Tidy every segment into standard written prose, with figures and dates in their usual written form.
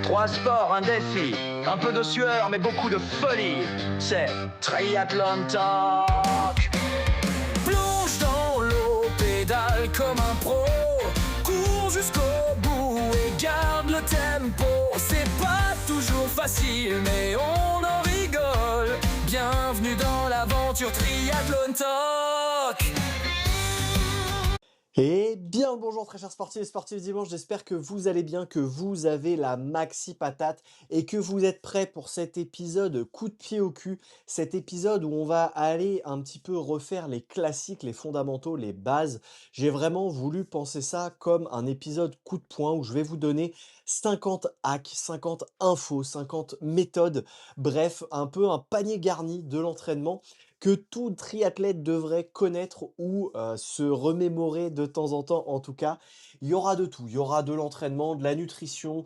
Trois sports, un défi, un peu de sueur mais beaucoup de folie. C'est Triathlon Talk. Plonge dans l'eau, pédale comme un pro. Cours jusqu'au bout et garde le tempo. C'est pas toujours facile mais on en rigole. Bienvenue dans l'aventure Triathlon Talk. Et bien le bonjour très chers sportifs et sportifs dimanche, j'espère que vous allez bien, que vous avez la maxi patate et que vous êtes prêts pour cet épisode coup de pied au cul, cet épisode où on va aller un petit peu refaire les classiques, les fondamentaux, les bases. J'ai vraiment voulu penser ça comme un épisode coup de poing où je vais vous donner 50 hacks, 50 infos, 50 méthodes, bref, un peu un panier garni de l'entraînement que tout triathlète devrait connaître ou se remémorer de temps en temps en tout cas. Il y aura de tout, il y aura de l'entraînement, de la nutrition,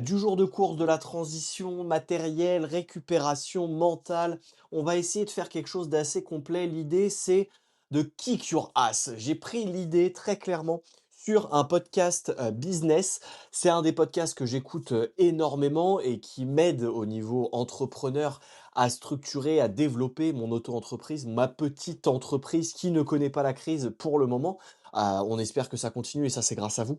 du jour de course, de la transition, matériel, récupération mentale. On va essayer de faire quelque chose d'assez complet. L'idée c'est de kick your ass. J'ai pris l'idée très clairement sur un podcast business. C'est un des podcasts que j'écoute énormément et qui m'aide au niveau entrepreneur à structurer, à développer mon auto-entreprise, ma petite entreprise qui ne connaît pas la crise pour le moment. On espère que ça continue et ça c'est grâce à vous.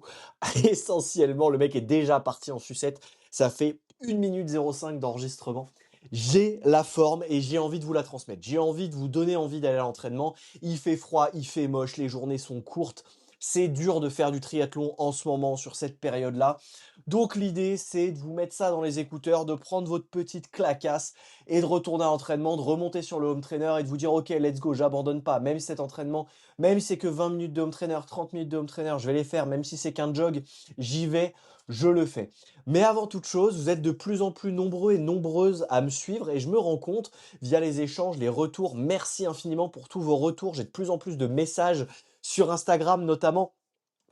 Essentiellement, le mec est déjà parti en sucette. Ça fait 1 minute 05 d'enregistrement. J'ai la forme et j'ai envie de vous la transmettre. J'ai envie de vous donner envie d'aller à l'entraînement. Il fait froid, il fait moche, les journées sont courtes. C'est dur de faire du triathlon en ce moment, sur cette période-là. Donc l'idée, c'est de vous mettre ça dans les écouteurs, de prendre votre petite clacasse et de retourner à l'entraînement, de remonter sur le home trainer et de vous dire ok, let's go, j'abandonne pas, même si cet entraînement, même si c'est que 20 minutes de home trainer, 30 minutes de home trainer, je vais les faire, même si c'est qu'un jog, j'y vais, je le fais. Mais avant toute chose, vous êtes de plus en plus nombreux et nombreuses à me suivre et je me rends compte via les échanges, les retours, merci infiniment pour tous vos retours, j'ai de plus en plus de messages sur Instagram notamment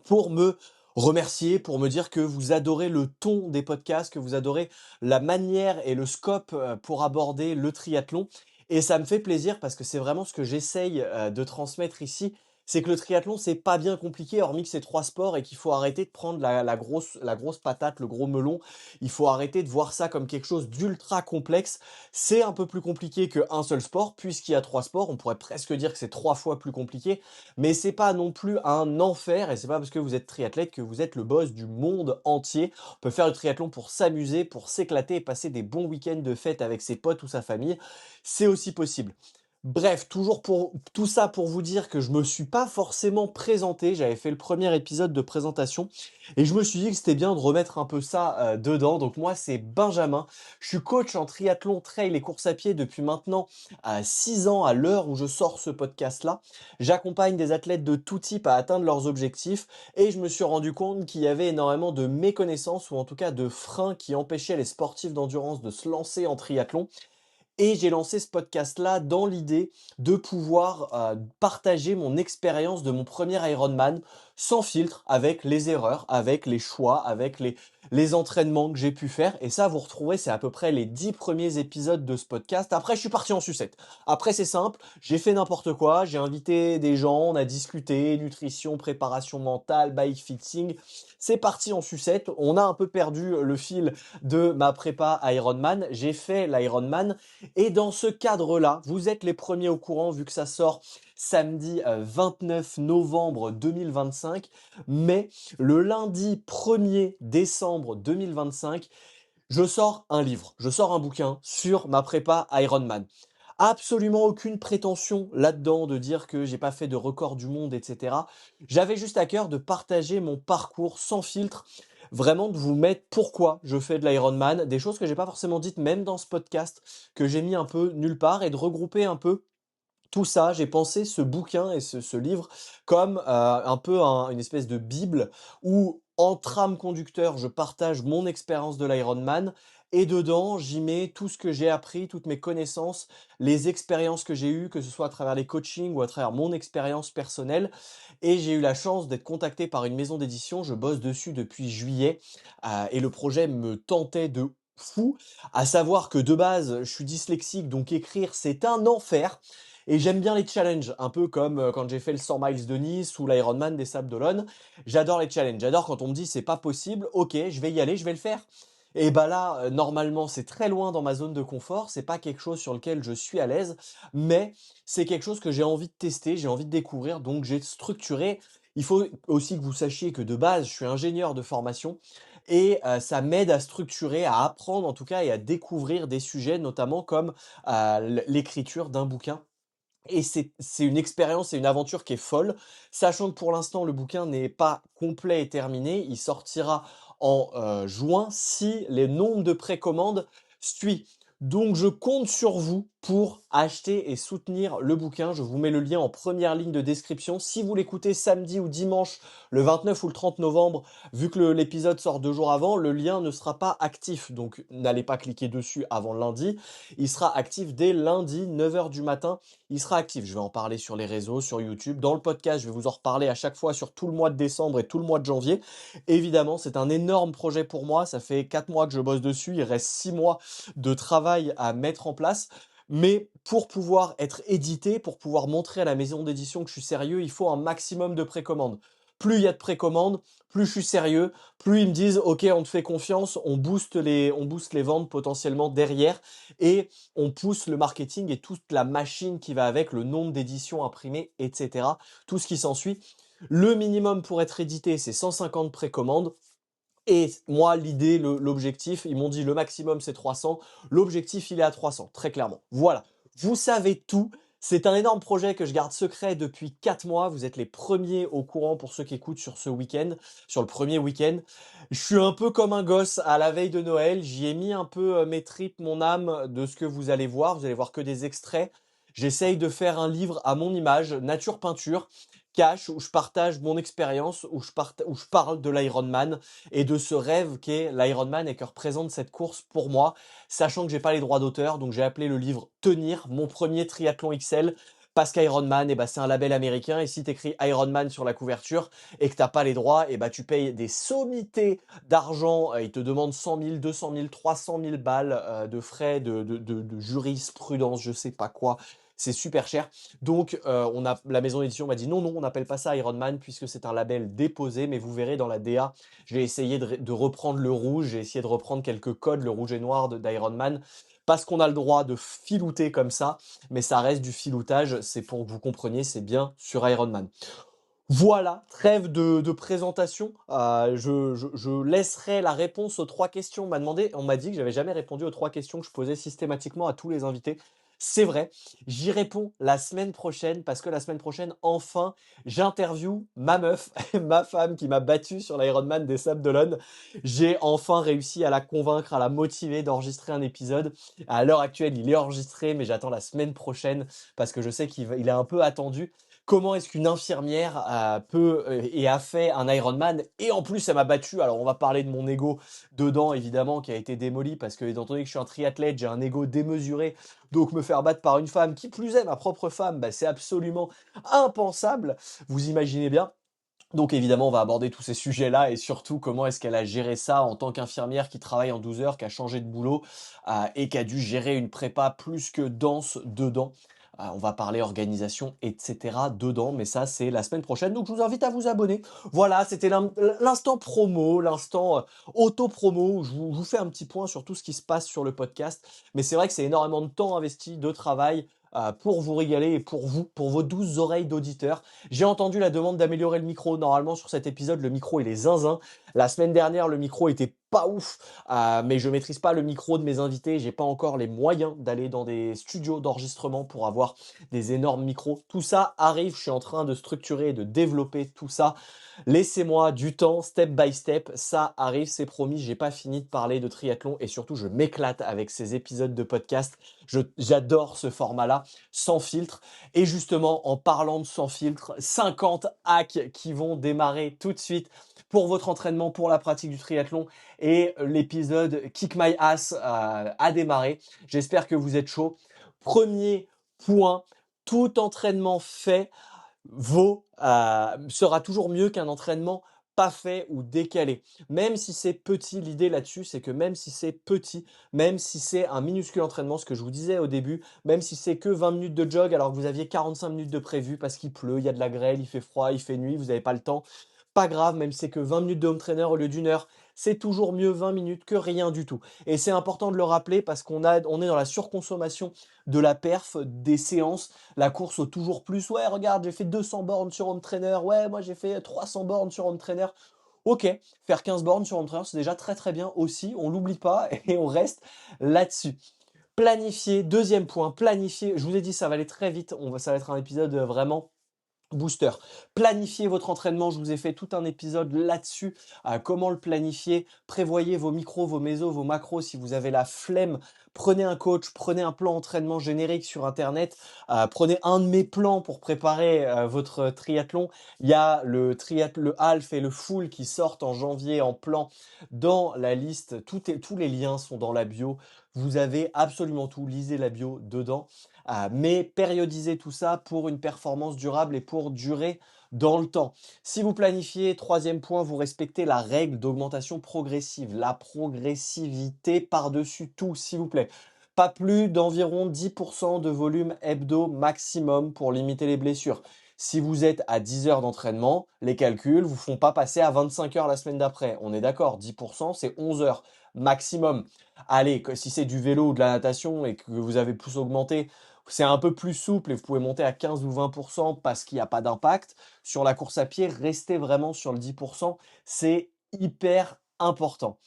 pour me remercier, pour me dire que vous adorez le ton des podcasts, que vous adorez la manière et le scope pour aborder le triathlon. Et ça me fait plaisir parce que c'est vraiment ce que j'essaye de transmettre ici. C'est que le triathlon, c'est pas bien compliqué, hormis que c'est 3 sports et qu'il faut arrêter de prendre la grosse patate, le gros melon. Il faut arrêter de voir ça comme quelque chose d'ultra complexe. C'est un peu plus compliqué qu'un seul sport, puisqu'il y a 3 sports. On pourrait presque dire que c'est 3 fois plus compliqué. Mais c'est pas non plus un enfer et c'est pas parce que vous êtes triathlète que vous êtes le boss du monde entier. On peut faire du triathlon pour s'amuser, pour s'éclater et passer des bons week-ends de fête avec ses potes ou sa famille. C'est aussi possible. Bref, toujours pour tout ça pour vous dire que je me suis pas forcément présenté. J'avais fait le premier épisode de présentation et je me suis dit que c'était bien de remettre un peu ça dedans. Donc moi, c'est Benjamin. Je suis coach en triathlon, trail et course à pied depuis maintenant 6 ans à l'heure où je sors ce podcast-là. J'accompagne des athlètes de tout type à atteindre leurs objectifs et je me suis rendu compte qu'il y avait énormément de méconnaissances ou en tout cas de freins qui empêchaient les sportifs d'endurance de se lancer en triathlon. Et j'ai lancé ce podcast-là dans l'idée de pouvoir partager mon expérience de mon premier Ironman sans filtre, avec les erreurs, avec les choix, avec les entraînements que j'ai pu faire. Et ça, vous retrouvez, c'est à peu près les 10 premiers épisodes de ce podcast. Après, je suis parti en sucette. Après, c'est simple, j'ai fait n'importe quoi, j'ai invité des gens, on a discuté, nutrition, préparation mentale, bike fitting. C'est parti en sucette. On a un peu perdu le fil de ma prépa Ironman. J'ai fait l'Ironman. Et dans ce cadre-là, vous êtes les premiers au courant vu que ça sort samedi 29 novembre 2025. Mais le lundi 1er décembre 2025, je sors un livre, je sors un bouquin sur ma prépa Ironman. Absolument aucune prétention là-dedans de dire que j'ai pas fait de record du monde, etc. J'avais juste à cœur de partager mon parcours sans filtre, vraiment de vous mettre pourquoi je fais de l'Ironman, des choses que j'ai pas forcément dites même dans ce podcast, que j'ai mis un peu nulle part et de regrouper un peu tout ça. J'ai pensé ce bouquin et ce livre comme un peu une espèce de bible où en trame conducteur, je partage mon expérience de l'Ironman et dedans, j'y mets tout ce que j'ai appris, toutes mes connaissances, les expériences que j'ai eues, que ce soit à travers les coachings ou à travers mon expérience personnelle. Et j'ai eu la chance d'être contacté par une maison d'édition. Je bosse dessus depuis juillet et le projet me tentait de fou. À savoir que de base, je suis dyslexique, donc écrire, c'est un enfer. et j'aime bien les challenges, un peu comme, quand j'ai fait le 100 miles de Nice ou l'Ironman des Sables d'Olonne. J'adore les challenges, j'adore quand on me dit: «C'est pas possible», OK, je vais y aller, je vais le faire. Et bah là, normalement, c'est très loin dans ma zone de confort, c'est pas quelque chose sur lequel je suis à l'aise, mais c'est quelque chose que j'ai envie de tester, j'ai envie de découvrir, donc j'ai structuré. Il faut aussi que vous sachiez que de base, je suis ingénieur de formation et ça m'aide à structurer, à apprendre en tout cas et à découvrir des sujets notamment comme, l'écriture d'un bouquin et c'est une expérience et une aventure qui est folle, sachant que pour l'instant le bouquin n'est pas complet et terminé. Il sortira en, juin si les nombres de précommandes suit. Donc je compte sur vous pour acheter et soutenir le bouquin. Je vous mets le lien en première ligne de description. Si vous l'écoutez samedi ou dimanche, le 29 ou le 30 novembre, vu que l'épisode sort 2 jours avant, le lien ne sera pas actif. Donc n'allez pas cliquer dessus avant lundi. Il sera actif dès lundi, 9 heures du matin. Il sera actif. Je vais en parler sur les réseaux, sur YouTube. Dans le podcast, je vais vous en reparler à chaque fois sur tout le mois de décembre et tout le mois de janvier. Évidemment, c'est un énorme projet pour moi. Ça fait 4 mois que je bosse dessus. Il reste 6 mois de travail à mettre en place. Mais pour pouvoir être édité, pour pouvoir montrer à la maison d'édition que je suis sérieux, il faut un maximum de précommandes. Plus il y a de précommandes, plus je suis sérieux, plus ils me disent OK, on te fait confiance, on booste les ventes potentiellement derrière et on pousse le marketing et toute la machine qui va avec, le nombre d'éditions imprimées, etc. Tout ce qui s'ensuit. Le minimum pour être édité, c'est 150 précommandes. Et moi, l'idée, l'objectif, ils m'ont dit le maximum c'est 300. L'objectif, il est à 300, très clairement. Voilà. Vous savez tout. C'est un énorme projet que je garde secret depuis 4 mois. Vous êtes les premiers au courant pour ceux qui écoutent sur ce week-end, sur le premier week-end. Je suis un peu comme un gosse à la veille de Noël. J'y ai mis un peu mes tripes, mon âme de ce que vous allez voir. Vous allez voir que des extraits. J'essaye de faire un livre à mon image, nature peinture, cash, où je partage mon expérience, où je parle de l'Ironman et de ce rêve qu'est l'Ironman et que représente cette course pour moi, sachant que j'ai pas les droits d'auteur, donc j'ai appelé le livre Tenir, mon premier triathlon XL, parce qu'Ironman, eh ben, c'est un label américain, et si t'écris Ironman sur la couverture et que t'as pas les droits, eh ben, tu payes des sommités d'argent, ils te demandent 100 000, 200 000, 300 000 balles de frais de jurisprudence, je sais pas quoi. C'est super cher. Donc, la maison d'édition m'a dit non, non, on n'appelle pas ça Ironman puisque c'est un label déposé, mais vous verrez dans la DA, j'ai essayé de reprendre le rouge, j'ai essayé de reprendre quelques codes, le rouge et noir d'Ironman, parce qu'on a le droit de filouter comme ça, mais ça reste du filoutage, c'est pour que vous compreniez, c'est bien sur Ironman. Voilà, trêve de présentation. Je laisserai la réponse aux 3 questions. On m'a dit que j'avais jamais répondu aux 3 questions que je posais systématiquement à tous les invités. C'est vrai, j'y réponds la semaine prochaine parce que la semaine prochaine, enfin, j'interviewe ma meuf, ma femme qui m'a battu sur l'Ironman des Sables d'Olonne. J'ai enfin réussi à la convaincre, à la motiver d'enregistrer un épisode. À l'heure actuelle, il est enregistré, mais j'attends la semaine prochaine parce que je sais il est un peu attendu. Comment est-ce qu'une infirmière peut et a fait un Ironman et en plus elle m'a battu. Alors on va parler de mon ego dedans évidemment qui a été démoli parce que étant donné que je suis un triathlète, j'ai un ego démesuré. Donc me faire battre par une femme, qui plus est ma propre femme, bah, c'est absolument impensable. Vous imaginez bien. Donc évidemment, on va aborder tous ces sujets-là et surtout comment est-ce qu'elle a géré ça en tant qu'infirmière qui travaille en 12 heures, qui a changé de boulot et qui a dû gérer une prépa plus que dense dedans. On va parler organisation, etc. dedans, mais ça c'est la semaine prochaine, donc je vous invite à vous abonner. Voilà, c'était l'instant promo, l'instant auto-promo, où je vous fais un petit point sur tout ce qui se passe sur le podcast, mais c'est vrai que c'est énormément de temps investi, de travail, pour vous régaler et pour vous, pour vos douces oreilles d'auditeurs. J'ai entendu la demande d'améliorer le micro. Normalement, sur cet épisode, le micro, il est zinzin. La semaine dernière, le micro était pas ouf, mais je maîtrise pas le micro de mes invités. J'ai pas encore les moyens d'aller dans des studios d'enregistrement pour avoir des énormes micros. Tout ça arrive. Je suis en train de structurer et de développer tout ça. Laissez-moi du temps, step by step. Ça arrive, c'est promis. J'ai pas fini de parler de triathlon et surtout, je m'éclate avec ces épisodes de podcast. J'adore ce format-là, sans filtre. Et justement, en parlant de sans filtre, 50 hacks qui vont démarrer tout de suite pour votre entraînement, pour la pratique du triathlon. Et l'épisode Kick My Ass a démarré. J'espère que vous êtes chaud. Premier point, tout entraînement fait sera toujours mieux qu'un entraînement pas fait ou décalé. Même si c'est petit, l'idée là-dessus, c'est que même si c'est petit, même si c'est un minuscule entraînement, ce que je vous disais au début, même si c'est que 20 minutes de jog alors que vous aviez 45 minutes de prévu parce qu'il pleut, il y a de la grêle, il fait froid, il fait nuit, vous n'avez pas le temps, pas grave, même si c'est que 20 minutes de home trainer au lieu d'une heure, c'est toujours mieux 20 minutes que rien du tout. Et c'est important de le rappeler parce on est dans la surconsommation de la perf, des séances, la course au toujours plus. Ouais, regarde, j'ai fait 200 bornes sur home trainer. Ouais, moi j'ai fait 300 bornes sur home trainer. Ok, faire 15 bornes sur home trainer, c'est déjà très très bien aussi. On l'oublie pas et on reste là-dessus. Planifier, deuxième point, planifier. Je vous ai dit, ça va aller très vite. Ça va être un épisode vraiment booster. Planifiez votre entraînement, je vous ai fait tout un épisode là-dessus, comment le planifier. Prévoyez vos micros, vos mésos, vos macros. Si vous avez la flemme, prenez un coach, prenez un plan entraînement générique sur Internet. Prenez un de mes plans pour préparer votre triathlon. Il y a le half et le full qui sortent en janvier en plan dans la liste. Tous les liens sont dans la bio. Vous avez absolument tout. Lisez la bio dedans. Mais périodiser tout ça pour une performance durable et pour durer dans le temps. Si vous planifiez, troisième point, vous respectez la règle d'augmentation progressive, la progressivité par-dessus tout, s'il vous plaît. Pas plus d'environ 10% de volume hebdo maximum pour limiter les blessures. Si vous êtes à 10 heures d'entraînement, les calculs vous font pas passer à 25 heures la semaine d'après. On est d'accord, 10% c'est 11 heures maximum. Allez, si c'est du vélo ou de la natation et que vous avez plus augmenté, c'est un peu plus souple et vous pouvez monter à 15 ou 20% parce qu'il n'y a pas d'impact. Sur la course à pied, restez vraiment sur le 10%. C'est hyper important.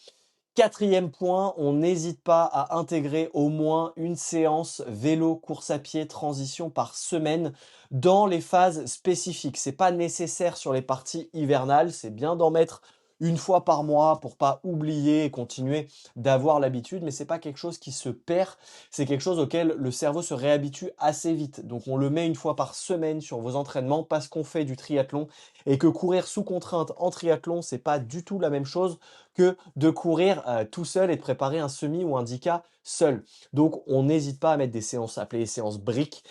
Quatrième point, on n'hésite pas à intégrer au moins une séance vélo, course à pied, transition par semaine dans les phases spécifiques. C'est pas nécessaire sur les parties hivernales, c'est bien d'en mettre une fois par mois pour pas oublier et continuer d'avoir l'habitude, mais c'est pas quelque chose qui se perd, c'est quelque chose auquel le cerveau se réhabitue assez vite. Donc on le met une fois par semaine sur vos entraînements parce qu'on fait du triathlon et que courir sous contrainte en triathlon, c'est pas du tout la même chose que de courir tout seul et de préparer un semi ou un 10K seul. Donc on n'hésite pas à mettre des séances appelées séances briques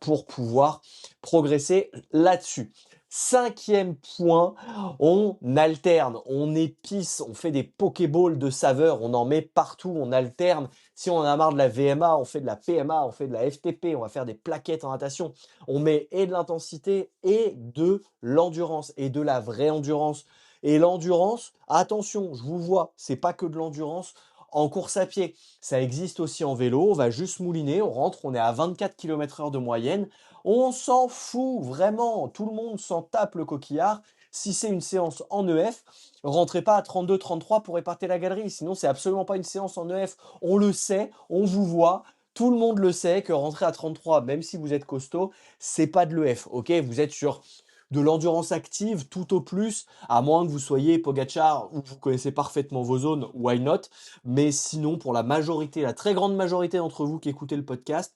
pour pouvoir progresser là-dessus. Cinquième point, on alterne, on épice, on fait des pokéballs de saveurs, on en met partout, on alterne. Si on en a marre de la VMA, on fait de la PMA, on fait de la FTP, on va faire des plaquettes en natation. On met et de l'intensité et de l'endurance et de la vraie endurance. Et l'endurance, attention, je vous vois, c'est pas que de l'endurance en course à pied. Ça existe aussi en vélo, on va juste mouliner, on rentre, on est à 24 km/h de moyenne. On s'en fout, vraiment, tout le monde s'en tape le coquillard. Si c'est une séance en EF, rentrez pas à 32-33 pour éparter la galerie, sinon c'est absolument pas une séance en EF. On le sait, on vous voit, tout le monde le sait que rentrer à 33, même si vous êtes costaud, c'est pas de l'EF, ok? Vous êtes sur de l'endurance active tout au plus, à moins que vous soyez Pogacar ou que vous connaissez parfaitement vos zones, why not? Mais sinon, pour la majorité, la très grande majorité d'entre vous qui écoutez le podcast,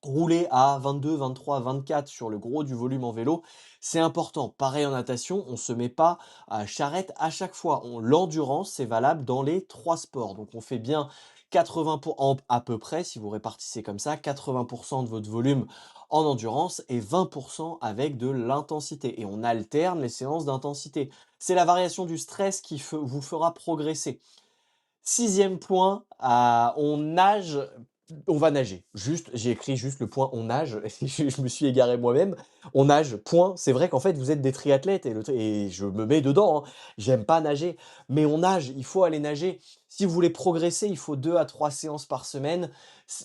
rouler à 22, 23, 24 sur le gros du volume en vélo, c'est important. Pareil en natation, on se met pas à charrette à chaque fois. L'endurance, c'est valable dans les trois sports. Donc on fait bien 80% à peu près, si vous répartissez comme ça, 80% de votre volume en endurance et 20% avec de l'intensité. Et on alterne les séances d'intensité. C'est la variation du stress qui vous fera progresser. Sixième point, on va nager. Juste, j'ai écrit juste le point on nage, je me suis égaré moi-même. On nage, point. C'est vrai qu'en fait, vous êtes des triathlètes et je me mets dedans, hein. J'aime pas nager, mais on nage, il faut aller nager. Si vous voulez progresser, il faut 2 à 3 séances par semaine.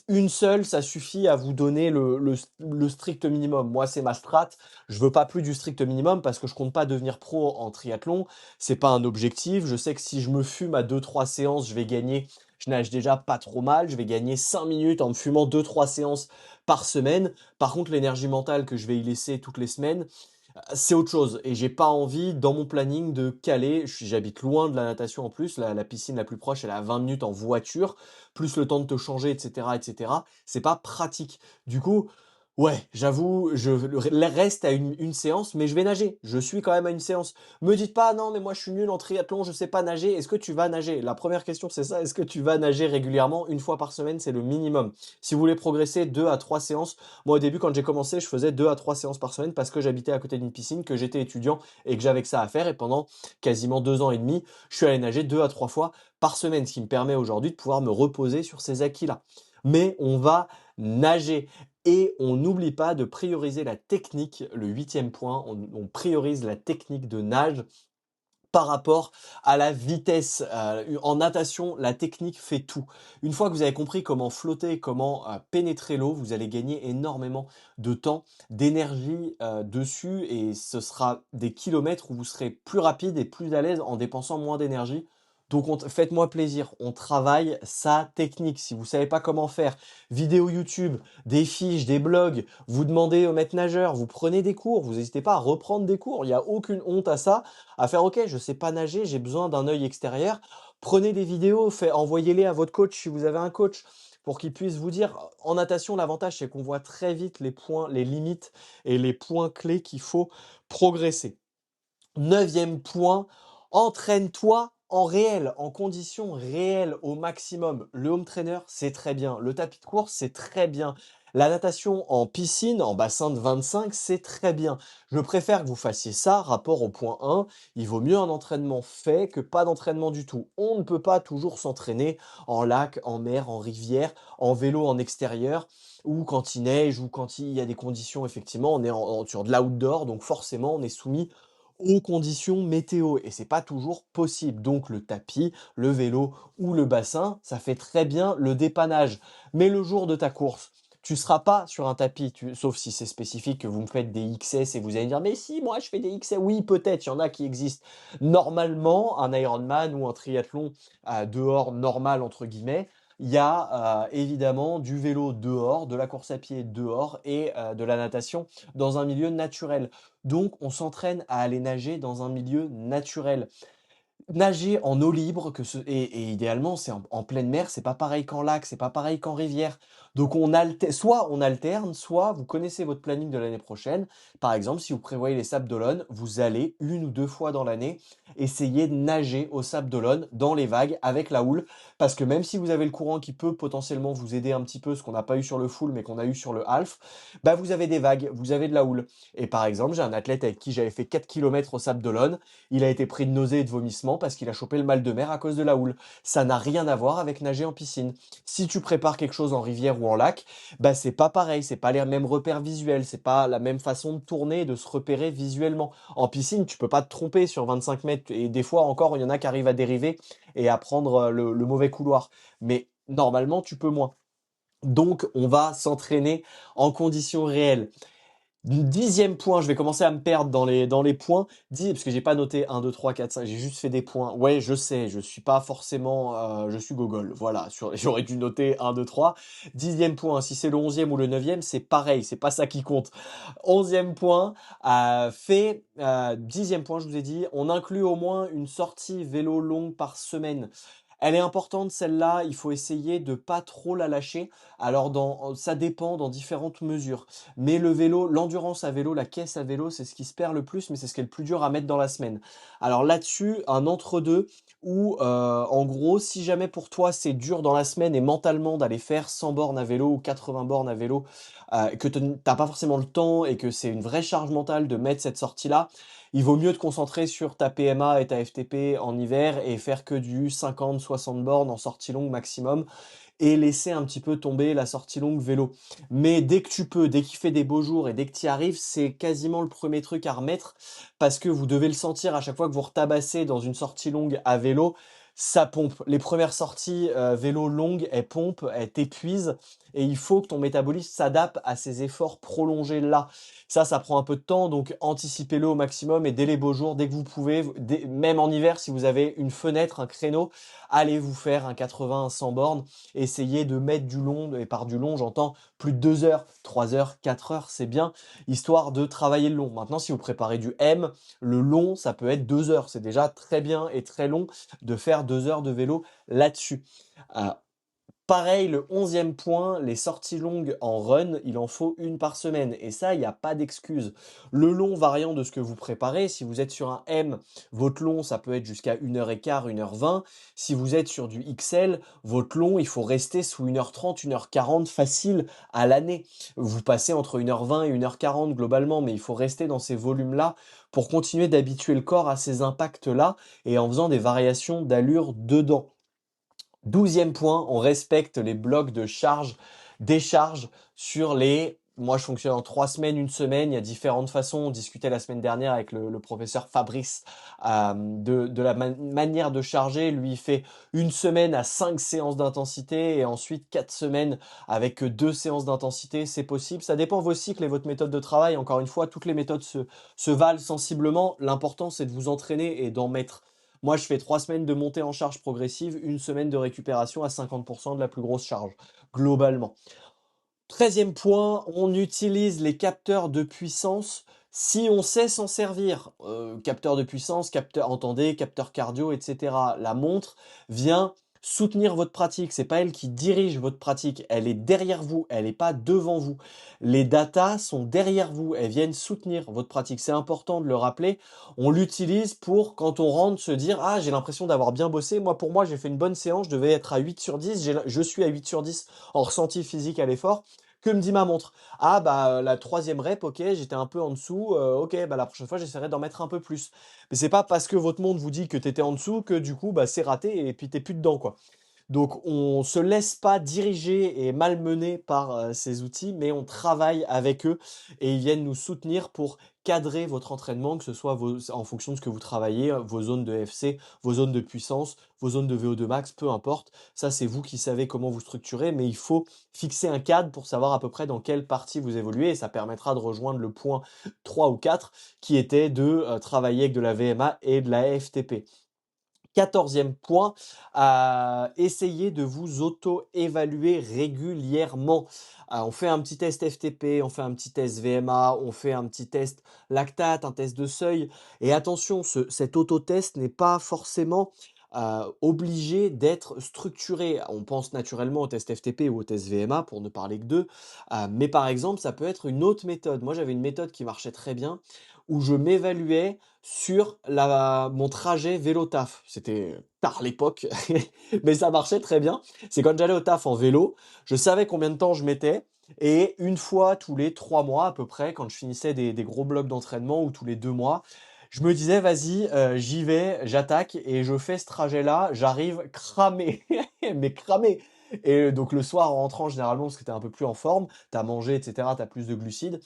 Une seule, ça suffit à vous donner le strict minimum. Moi, c'est ma strat. Je veux pas plus du strict minimum parce que je compte pas devenir pro en triathlon. C'est pas un objectif. Je sais que si je me fume à 2-3 séances, je vais gagner. Je nage déjà pas trop mal, je vais gagner 5 minutes en me fumant 2-3 séances par semaine. Par contre, l'énergie mentale que je vais y laisser toutes les semaines, c'est autre chose. Et j'ai pas envie, dans mon planning, de caler. J'habite loin de la natation en plus. La piscine la plus proche, elle est à 20 minutes en voiture, plus le temps de te changer, etc., etc. C'est pas pratique. Du coup, Ouais, j'avoue, le reste à une séance, mais je vais nager. Je suis quand même à une séance. Me dites pas: «Non, mais moi je suis nul en triathlon, je sais pas nager». Est-ce que tu vas nager? La première question, c'est ça, est-ce que tu vas nager régulièrement? Une fois par semaine, c'est le minimum. Si vous voulez progresser, 2 à 3 séances. Moi, au début, quand j'ai commencé, je faisais 2 à 3 séances par semaine parce que j'habitais à côté d'une piscine, que j'étais étudiant et que j'avais que ça à faire et pendant quasiment 2 ans et demi, je suis allé nager 2 à 3 fois par semaine, ce qui me permet aujourd'hui de pouvoir me reposer sur ces acquis-là. Mais on va nager. Et on n'oublie pas de prioriser la technique, le huitième point, on priorise la technique de nage par rapport à la vitesse. En natation, la technique fait tout. Une fois que vous avez compris comment flotter, comment pénétrer l'eau, vous allez gagner énormément de temps, d'énergie dessus et ce sera des kilomètres où vous serez plus rapide et plus à l'aise en dépensant moins d'énergie. Donc faites-moi plaisir, on travaille sa technique. Si vous savez pas comment faire, vidéo YouTube, des fiches, des blogs, vous demandez au maître nageur, vous prenez des cours, vous n'hésitez pas à reprendre des cours, il n'y a aucune honte à ça, à faire OK, je sais pas nager, j'ai besoin d'un œil extérieur. Prenez des vidéos, envoyez-les à votre coach si vous avez un coach pour qu'il puisse vous dire. En natation, l'avantage c'est qu'on voit très vite les points, les limites et les points clés qu'il faut progresser. Neuvième point, entraîne-toi en réel, en conditions réelles au maximum. Le home trainer, c'est très bien. Le tapis de course, c'est très bien. La natation en piscine, en bassin de 25, c'est très bien. Je préfère que vous fassiez ça, rapport au point 1. Il vaut mieux un entraînement fait que pas d'entraînement du tout. On ne peut pas toujours s'entraîner en lac, en mer, en rivière, en vélo en extérieur, ou quand il neige, ou quand il y a des conditions, effectivement, on est sur de l'outdoor, donc forcément, on est soumis aux conditions météo et c'est pas toujours possible. Donc le tapis, le vélo ou le bassin, ça fait très bien le dépannage. Mais le jour de ta course, tu seras pas sur un tapis, sauf si c'est spécifique que vous me faites des XS et vous allez me dire mais si moi je fais des XS, oui peut-être, il y en a qui existent. Normalement, un Ironman ou un triathlon dehors normal entre guillemets, il y a évidemment du vélo dehors, de la course à pied dehors et de la natation dans un milieu naturel. Donc, on s'entraîne à aller nager dans un milieu naturel. Nager en eau libre et idéalement, c'est en pleine mer, c'est pas pareil qu'en lac, c'est pas pareil qu'en rivière. Donc soit on alterne, soit vous connaissez votre planning de l'année prochaine. Par exemple, si vous prévoyez les Sables d'Olonne, vous allez 1 ou 2 fois dans l'année essayer de nager aux Sables d'Olonne dans les vagues avec la houle. Parce que même si vous avez le courant qui peut potentiellement vous aider un petit peu, ce qu'on n'a pas eu sur le full mais qu'on a eu sur le half, bah vous avez des vagues, vous avez de la houle. Et par exemple, j'ai un athlète avec qui j'avais fait 4 km aux Sables d'Olonne. Il a été pris de nausées et de vomissements parce qu'il a chopé le mal de mer à cause de la houle. Ça n'a rien à voir avec nager en piscine. Si tu prépares quelque chose en rivière ou en lac, bah c'est pas pareil, c'est pas les mêmes repères visuels, c'est pas la même façon de tourner et de se repérer visuellement. En piscine, tu peux pas te tromper sur 25 mètres et des fois encore, il y en a qui arrivent à dériver et à prendre le mauvais couloir. Mais normalement, tu peux moins. Donc, on va s'entraîner en conditions réelles. 10e point, je vais commencer à me perdre dans les points. Parce que j'ai pas noté 1, 2, 3, 4, 5, j'ai juste fait des points. Ouais, je sais, je suis pas forcément, je suis gogol. Voilà, j'aurais dû noter 1, 2, 3. 10e point, si c'est le 11e ou le 9e, c'est pareil, c'est pas ça qui compte. 11e point, 10e point, je vous ai dit, on inclut au moins une sortie vélo longue par semaine. Elle est importante celle-là, il faut essayer de pas trop la lâcher. Alors ça dépend dans différentes mesures. Mais le vélo, l'endurance à vélo, la caisse à vélo, c'est ce qui se perd le plus, mais c'est ce qui est le plus dur à mettre dans la semaine. Alors là-dessus, un entre-deux où, en gros, si jamais pour toi c'est dur dans la semaine et mentalement d'aller faire 100 bornes à vélo ou 80 bornes à vélo, que t'as pas forcément le temps et que c'est une vraie charge mentale de mettre cette sortie-là, il vaut mieux te concentrer sur ta PMA et ta FTP en hiver et faire que du 50-60 bornes en sortie longue maximum et laisser un petit peu tomber la sortie longue vélo. Mais dès que tu peux, dès qu'il fait des beaux jours et dès que tu y arrives, c'est quasiment le premier truc à remettre parce que vous devez le sentir à chaque fois que vous retabassez dans une sortie longue à vélo, ça pompe. Les premières sorties vélo longues, elles pompent, elles t'épuisent et il faut que ton métabolisme s'adapte à ces efforts prolongés là. Ça prend un peu de temps, donc anticipez-le au maximum et dès les beaux jours, dès que vous pouvez, même en hiver, si vous avez une fenêtre, un créneau, allez vous faire un 80, un 100 bornes. Essayez de mettre du long, et par du long, j'entends plus de 2 heures, 3 heures, 4 heures, c'est bien, histoire de travailler le long. Maintenant, si vous préparez du M, le long, ça peut être 2 heures. C'est déjà très bien et très long de faire 2 heures de vélo là-dessus. Pareil, le 11e point, les sorties longues en run, il en faut une par semaine. Et ça, il n'y a pas d'excuse. Le long variant de ce que vous préparez, si vous êtes sur un M, votre long, ça peut être jusqu'à 1h15, 1h20. Si vous êtes sur du XL, votre long, il faut rester sous 1h30, 1h40 facile à l'année. Vous passez entre 1h20 et 1h40 globalement, mais il faut rester dans ces volumes-là pour continuer d'habituer le corps à ces impacts-là et en faisant des variations d'allure dedans. 12e point, on respecte les blocs de charge, décharge sur les... Moi, je fonctionne en 3 semaines, une semaine. Il y a différentes façons. On discutait la semaine dernière avec le professeur Fabrice de la manière de charger. Lui, il fait une semaine à 5 séances d'intensité et ensuite 4 semaines avec 2 séances d'intensité. C'est possible. Ça dépend de vos cycles et votre méthode de travail. Encore une fois, toutes les méthodes se valent sensiblement. L'important, c'est de vous entraîner et d'en mettre. Moi, je fais 3 semaines de montée en charge progressive, une semaine de récupération à 50% de la plus grosse charge, globalement. 13e point, on utilise les capteurs de puissance si on sait s'en servir. Capteur de puissance, capteur, entendez, capteur cardio, etc. La montre vient soutenir votre pratique. C'est pas elle qui dirige votre pratique. Elle est derrière vous. Elle n'est pas devant vous. Les datas sont derrière vous. Elles viennent soutenir votre pratique. C'est important de le rappeler. On l'utilise pour, quand on rentre, se dire « Ah, j'ai l'impression d'avoir bien bossé. Pour moi, j'ai fait une bonne séance. Je devais être à 8 sur 10. Je suis à 8 sur 10 en ressenti physique à l'effort. » Que me dit ma montre? Ah bah la 3e rep, ok, j'étais un peu en dessous, ok, bah la prochaine fois j'essaierai d'en mettre un peu plus. Mais c'est pas parce que votre montre vous dit que t'étais en dessous que du coup bah c'est raté et puis t'es plus dedans quoi. Donc on se laisse pas diriger et malmener par ces outils, mais on travaille avec eux et ils viennent nous soutenir pour cadrer votre entraînement, que ce soit en fonction de ce que vous travaillez, vos zones de FC, vos zones de puissance, vos zones de VO2 max, peu importe. Ça, c'est vous qui savez comment vous structurer, mais il faut fixer un cadre pour savoir à peu près dans quelle partie vous évoluez et ça permettra de rejoindre le point 3 ou 4 qui était de travailler avec de la VMA et de la FTP. 14e point, essayez de vous auto-évaluer régulièrement. On fait un petit test FTP, on fait un petit test VMA, on fait un petit test lactate, un test de seuil. Et attention, cet auto-test n'est pas forcément obligé d'être structuré. On pense naturellement au test FTP ou au test VMA pour ne parler que d'eux. Mais par exemple, ça peut être une autre méthode. Moi, j'avais une méthode qui marchait très bien où je m'évaluais sur mon trajet vélo-taf. C'était tard l'époque, mais ça marchait très bien. C'est quand j'allais au taf en vélo, je savais combien de temps je mettais, et une fois tous les 3 mois à peu près, quand je finissais des gros blocs d'entraînement, ou tous les 2 mois, je me disais, vas-y, j'y vais, j'attaque, et je fais ce trajet-là, j'arrive cramé, mais cramé. Et donc le soir en rentrant généralement parce que t'es un peu plus en forme, t'as mangé, etc., t'as plus de glucides,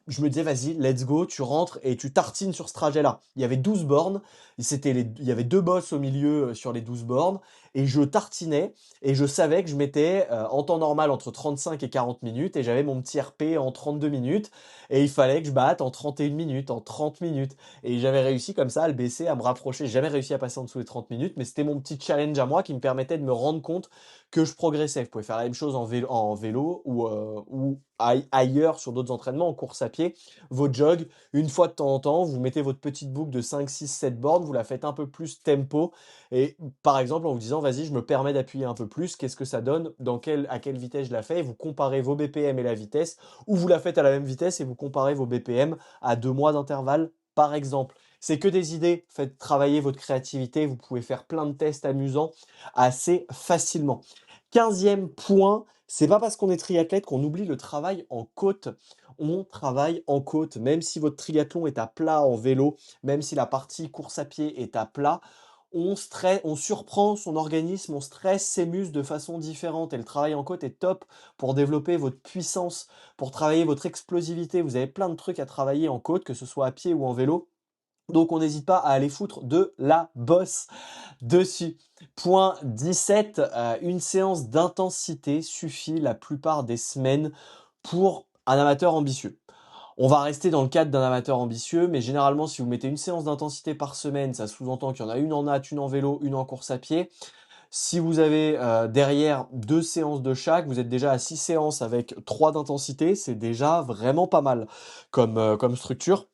je me disais vas-y, let's go, tu rentres et tu tartines sur ce trajet-là. Il y avait 12 bornes, il y avait 2 bosses au milieu sur les 12 bornes, et je tartinais, et je savais que je mettais en temps normal entre 35 et 40 minutes, et j'avais mon petit RP en 32 minutes, et il fallait que je batte en 31 minutes, en 30 minutes. Et j'avais réussi comme ça à le baisser, à me rapprocher. J'ai jamais réussi à passer en dessous des 30 minutes, mais c'était mon petit challenge à moi qui me permettait de me rendre compte que je progressais. Vous pouvez faire la même chose en vélo ou ailleurs sur d'autres entraînements, en course à pied. Votre jog, une fois de temps en temps, vous mettez votre petite boucle de 5, 6, 7 bornes, vous la faites un peu plus tempo. Et par exemple, en vous disant, vas-y, je me permets d'appuyer un peu plus, qu'est-ce que ça donne, à quelle vitesse je la fais, et vous comparez vos BPM et la vitesse, ou vous la faites à la même vitesse et vous comparez vos BPM à 2 mois d'intervalle, par exemple. C'est que des idées, faites travailler votre créativité, vous pouvez faire plein de tests amusants assez facilement. 15e point, c'est pas parce qu'on est triathlète qu'on oublie le travail en côte. On travaille en côte, même si votre triathlon est à plat en vélo, même si la partie course à pied est à plat, on surprend son organisme, on stresse ses muscles de façon différente. Et le travail en côte est top pour développer votre puissance, pour travailler votre explosivité. Vous avez plein de trucs à travailler en côte, que ce soit à pied ou en vélo. Donc on n'hésite pas à aller foutre de la bosse dessus. Point 17, une séance d'intensité suffit la plupart des semaines pour un amateur ambitieux. On va rester dans le cadre d'un amateur ambitieux, mais généralement si vous mettez une séance d'intensité par semaine, ça sous-entend qu'il y en a une en natte, une en vélo, une en course à pied. Si vous avez derrière 2 séances de chaque, vous êtes déjà à 6 séances avec 3 d'intensité, c'est déjà vraiment pas mal comme structure.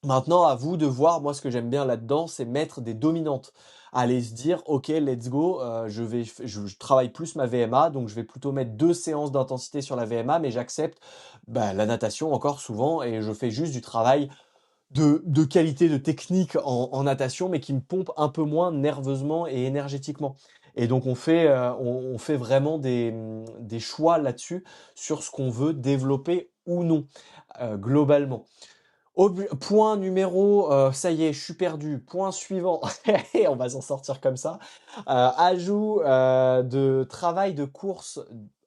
Maintenant, à vous de voir, moi ce que j'aime bien là-dedans, c'est mettre des dominantes. aller se dire: «OK, let's go, je travaille plus ma VMA, donc je vais plutôt mettre 2 séances d'intensité sur la VMA, mais j'accepte, bah, la natation encore souvent et je fais juste du travail de qualité, de technique en natation, mais qui me pompe un peu moins nerveusement et énergétiquement». Et donc on fait vraiment des choix là-dessus, sur ce qu'on veut développer ou non, globalement. Point numéro, ça y est, je suis perdu. Point suivant, on va s'en sortir comme ça. Ajout, de travail de course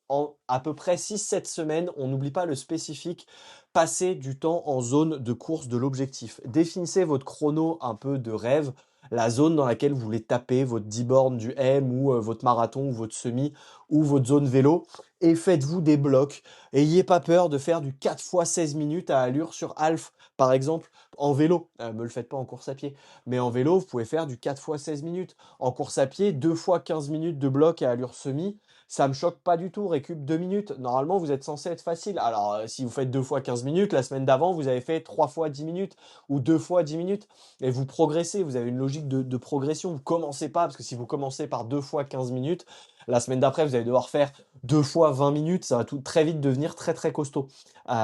en à peu près 6-7 semaines. On n'oublie pas le spécifique, passer du temps en zone de course de l'objectif. Définissez votre chrono un peu de rêve, la zone dans laquelle vous voulez taper votre 10 bornes du M ou, votre marathon ou votre semi ou votre zone vélo et faites-vous des blocs. Ayez pas peur de faire du 4 fois 16 minutes à allure sur half par exemple, en vélo, me le faites pas en course à pied, mais en vélo, vous pouvez faire du 4 fois 16 minutes. En course à pied, 2 fois 15 minutes de bloc à allure semi, ça me choque pas du tout, récup 2 minutes. Normalement, vous êtes censé être facile. Alors, si vous faites 2 fois 15 minutes, la semaine d'avant, vous avez fait 3 fois 10 minutes ou 2 fois 10 minutes et vous progressez, vous avez une logique de progression. Vous commencez pas parce que si vous commencez par 2 fois 15 minutes, la semaine d'après, vous allez devoir faire 2 fois 20 minutes, ça va tout très vite devenir très, très costaud.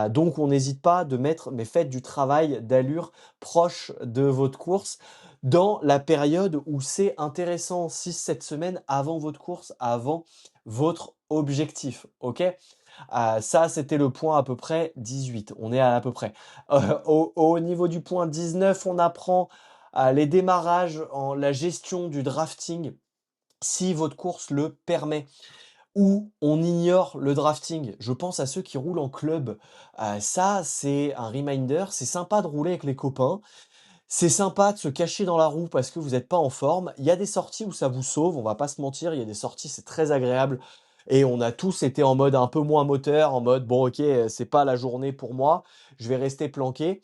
Donc on n'hésite pas de mettre mais faites du travail d'allure proche de votre course dans la période où c'est intéressant, 6-7 semaines avant votre course, avant votre objectif, OK? Ça, c'était le point à peu près 18. On est à peu près. Au niveau du point 19, on apprend, les démarrages en la gestion du drafting si votre course le permet ou on ignore le drafting. Je pense à ceux qui roulent en club. Ça, c'est un reminder. C'est sympa de rouler avec les copains. C'est sympa de se cacher dans la roue parce que vous n'êtes pas en forme. Il y a des sorties où ça vous sauve, on va pas se mentir. Il y a des sorties, c'est très agréable. Et on a tous été en mode un peu moins moteur, en mode bon ok, c'est pas la journée pour moi, je vais rester planqué.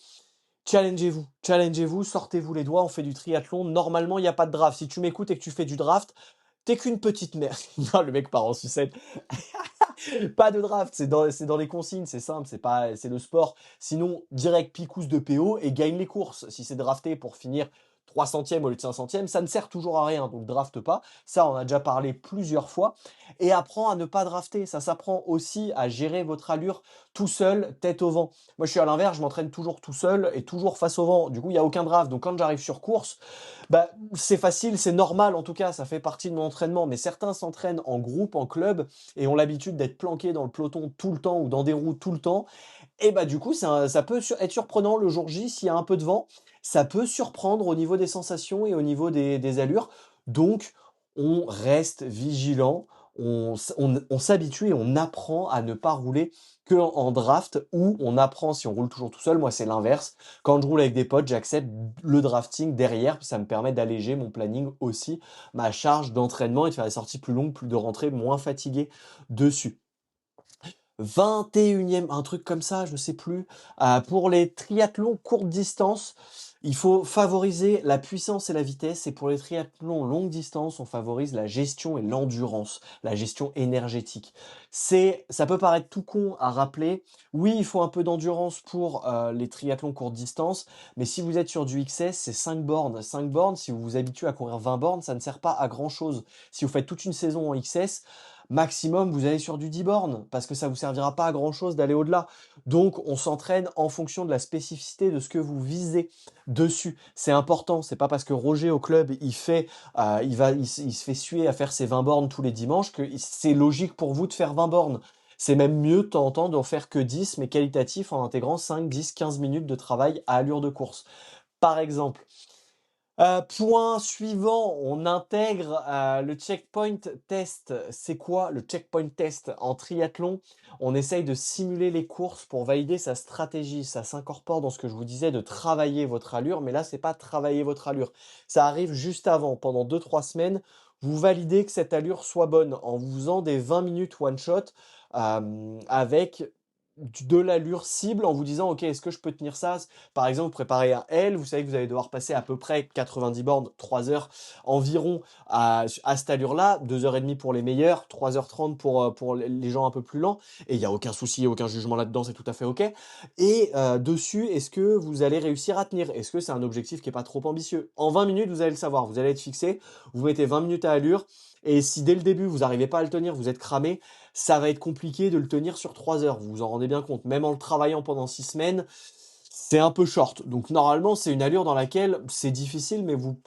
Challengez-vous, sortez-vous les doigts, on fait du triathlon. Normalement, il n'y a pas de draft. Si tu m'écoutes et que tu fais du draft, t'es qu'une petite merde. Non, le mec part en sucette. Pas de draft, c'est dans les consignes, c'est simple, c'est le sport. Sinon, direct picousse de PO et gagne les courses. Si c'est drafté pour finir 300e au lieu de 500e, ça ne sert toujours à rien, donc draft pas. Ça, on a déjà parlé plusieurs fois. Et apprends à ne pas drafter. Ça s'apprend aussi à gérer votre allure tout seul, tête au vent. Moi, je suis à l'inverse, je m'entraîne toujours tout seul et toujours face au vent. Du coup, il n'y a aucun draft. Donc, quand j'arrive sur course, bah, c'est facile, c'est normal en tout cas, ça fait partie de mon entraînement. Mais certains s'entraînent en groupe, en club, et ont l'habitude d'être planqués dans le peloton tout le temps ou dans des roues tout le temps. Et bah du coup, ça peut être surprenant le jour J s'il y a un peu de vent. Ça peut surprendre au niveau des sensations et au niveau des allures. Donc, on reste vigilant, on s'habitue et on apprend à ne pas rouler que en draft ou on apprend si on roule toujours tout seul. Moi, c'est l'inverse. Quand je roule avec des potes, j'accepte le drafting derrière. Ça me permet d'alléger mon planning aussi, ma charge d'entraînement et de faire des sorties plus longues, plus de rentrer moins fatigué dessus. 21e, un truc comme ça, je sais plus. Pour les triathlons courte distance, il faut favoriser la puissance et la vitesse. Et pour les triathlons longue distance, on favorise la gestion et l'endurance, la gestion énergétique. Ça peut paraître tout con à rappeler. Oui, il faut un peu d'endurance pour les triathlons courte distance, mais si vous êtes sur du XS, c'est 5 bornes. 5 bornes, si vous vous habituez à courir 20 bornes, ça ne sert pas à grand chose. Si vous faites toute une saison en XS, maximum, vous allez sur du 10 bornes parce que ça vous servira pas à grand chose d'aller au-delà. Donc, on s'entraîne en fonction de la spécificité de ce que vous visez dessus. C'est important. C'est pas parce que Roger au club, il se fait suer à faire ses 20 bornes tous les dimanches que c'est logique pour vous de faire 20 bornes. C'est même mieux de temps en temps d'en faire que 10, mais qualitatif en intégrant 5, 10, 15 minutes de travail à allure de course. Par exemple, point suivant, on intègre, le checkpoint test. C'est quoi le checkpoint test? En triathlon, on essaye de simuler les courses pour valider sa stratégie. Ça s'incorpore dans ce que je vous disais de travailler votre allure, mais là, c'est pas travailler votre allure. Ça arrive juste avant. Pendant 2-3 semaines, vous validez que cette allure soit bonne en vous faisant des 20 minutes one shot, avec de l'allure cible en vous disant: «OK, est-ce que je peux tenir ça?» Par exemple, préparer un L, vous savez que vous allez devoir passer à peu près 90 bornes, 3 heures environ à cette allure-là, 2 heures et demie pour les meilleurs, 3h30 pour les gens un peu plus lents et il y a aucun souci, aucun jugement là-dedans, c'est tout à fait OK et dessus, est-ce que vous allez réussir à tenir? Est-ce que c'est un objectif qui est pas trop ambitieux? En 20 minutes, vous allez le savoir, vous allez être fixé, vous mettez 20 minutes à allure et si dès le début, vous n'arrivez pas à le tenir, vous êtes cramé, ça va être compliqué de le tenir sur 3 heures. Vous vous en rendez bien compte. Même en le travaillant pendant 6 semaines, c'est un peu short. Donc normalement, c'est une allure dans laquelle c'est difficile, mais vous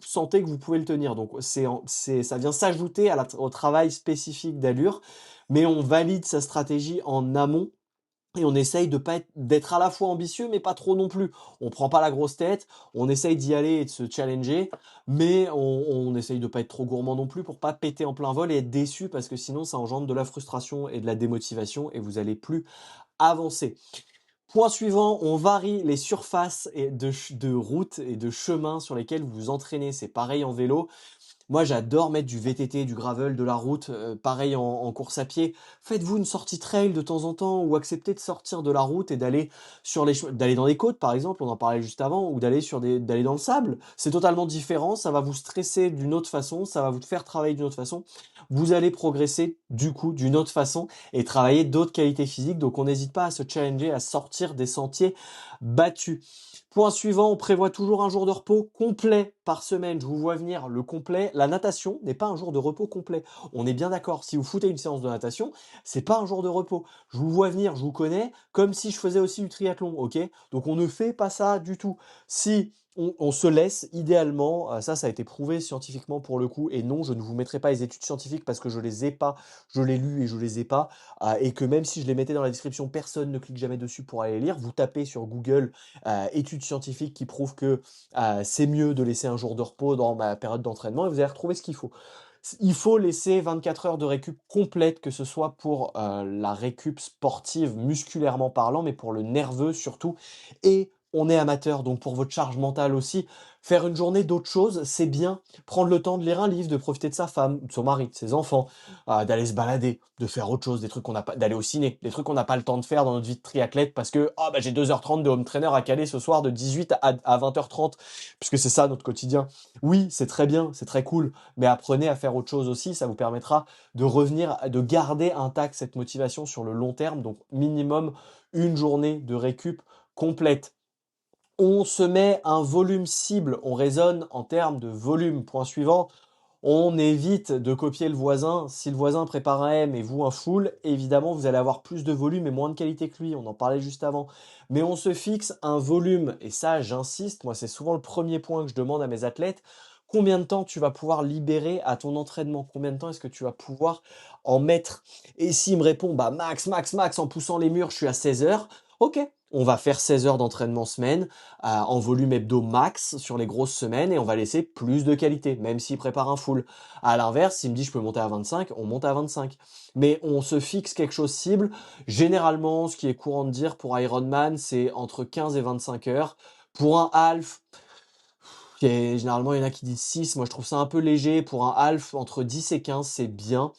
sentez que vous pouvez le tenir. Donc ça vient s'ajouter au travail spécifique d'allure, mais on valide sa stratégie en amont et on essaye d'être à la fois ambitieux, mais pas trop non plus. On prend pas la grosse tête, on essaye d'y aller et de se challenger, mais on essaye de pas être trop gourmand non plus pour pas péter en plein vol et être déçu parce que sinon ça engendre de la frustration et de la démotivation et vous allez plus avancer. Point suivant, on varie les surfaces de routes et de chemins sur lesquels vous vous entraînez. C'est pareil en vélo. Moi, j'adore mettre du VTT, du gravel, de la route, pareil en course à pied. Faites-vous une sortie trail de temps en temps ou acceptez de sortir de la route et d'aller dans les côtes, par exemple, on en parlait juste avant, ou d'aller dans le sable. C'est totalement différent, ça va vous stresser d'une autre façon, ça va vous faire travailler d'une autre façon. Vous allez progresser, du coup, d'une autre façon et travailler d'autres qualités physiques. Donc, on n'hésite pas à se challenger, à sortir des sentiers battus. Point suivant, on prévoit toujours un jour de repos complet par semaine. Je vous vois venir le complet. La natation n'est pas un jour de repos complet. On est bien d'accord. Si vous foutez une séance de natation, c'est pas un jour de repos. Je vous vois venir, je vous connais, comme si je faisais aussi du triathlon, ok? Donc on ne fait pas ça du tout. Si on se laisse, idéalement, ça a été prouvé scientifiquement pour le coup, et non, je ne vous mettrai pas les études scientifiques parce que je les ai pas, je l'ai lu et je les ai pas, et que même si je les mettais dans la description, personne ne clique jamais dessus pour aller les lire. Vous tapez sur Google études scientifiques qui prouvent que c'est mieux de laisser un jour de repos dans ma période d'entraînement et vous allez retrouver ce qu'il faut. Il faut laisser 24 heures de récup complète, que ce soit pour la récup sportive musculairement parlant, mais pour le nerveux surtout. Et on est amateur, donc pour votre charge mentale aussi, faire une journée d'autre chose, c'est bien. Prendre le temps de lire un livre, de profiter de sa femme, de son mari, de ses enfants, d'aller se balader, de faire autre chose, des trucs qu'on n'a pas, d'aller au ciné, des trucs qu'on n'a pas le temps de faire dans notre vie de triathlète parce que j'ai 2h30 de home trainer à caler ce soir de 18 à 20h30, puisque c'est ça notre quotidien. Oui, c'est très bien, c'est très cool, mais apprenez à faire autre chose aussi, ça vous permettra de revenir, de garder intact cette motivation sur le long terme, donc minimum une journée de récup complète. On se met un volume cible, on raisonne en termes de volume. Point suivant, on évite de copier le voisin. Si le voisin prépare un M et vous un full, évidemment, vous allez avoir plus de volume et moins de qualité que lui. On en parlait juste avant. Mais on se fixe un volume. Et ça, j'insiste, moi, c'est souvent le premier point que je demande à mes athlètes. Combien de temps tu vas pouvoir libérer à ton entraînement? Combien de temps est-ce que tu vas pouvoir en mettre? Et s'il me répond, max, en poussant les murs, je suis à 16 heures. Ok, on va faire 16 heures d'entraînement semaine en volume hebdo max sur les grosses semaines et on va laisser plus de qualité, même s'il prépare un full. À l'inverse, s'il me dit je peux monter à 25, on monte à 25. Mais on se fixe quelque chose cible. Généralement, ce qui est courant de dire pour Ironman, c'est entre 15 et 25 heures. Pour un half, généralement il y en a qui disent 6, moi je trouve ça un peu léger. Pour un half, entre 10 et 15, c'est bien.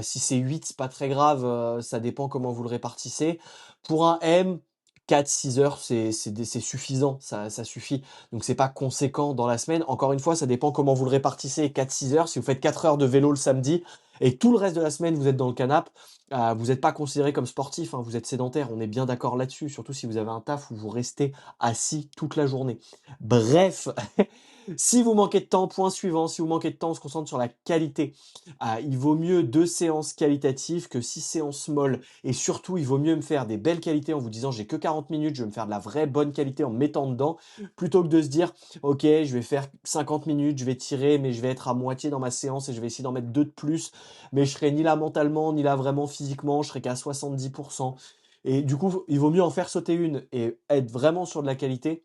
Si c'est 8, c'est pas très grave, ça dépend comment vous le répartissez. Pour un M, 4-6 heures, c'est suffisant, ça suffit. Donc c'est pas conséquent dans la semaine. Encore une fois, ça dépend comment vous le répartissez. 4-6 heures, si vous faites 4 heures de vélo le samedi et tout le reste de la semaine vous êtes dans le canapé, vous n'êtes pas considéré comme sportif, hein, vous êtes sédentaire, on est bien d'accord là-dessus, surtout si vous avez un taf où vous restez assis toute la journée. Bref, si vous manquez de temps, point suivant, si vous manquez de temps, on se concentre sur la qualité. Il vaut mieux 2 séances qualitatives que 6 séances molles. Et surtout, il vaut mieux me faire des belles qualités en vous disant j'ai que 40 minutes, je vais me faire de la vraie bonne qualité en me mettant dedans, plutôt que de se dire ok, je vais faire 50 minutes, je vais tirer, mais je vais être à moitié dans ma séance et je vais essayer d'en mettre 2 de plus, mais je serai ni là mentalement, ni là vraiment physiquement, je serai qu'à 70%. Et du coup, il vaut mieux en faire sauter une et être vraiment sur de la qualité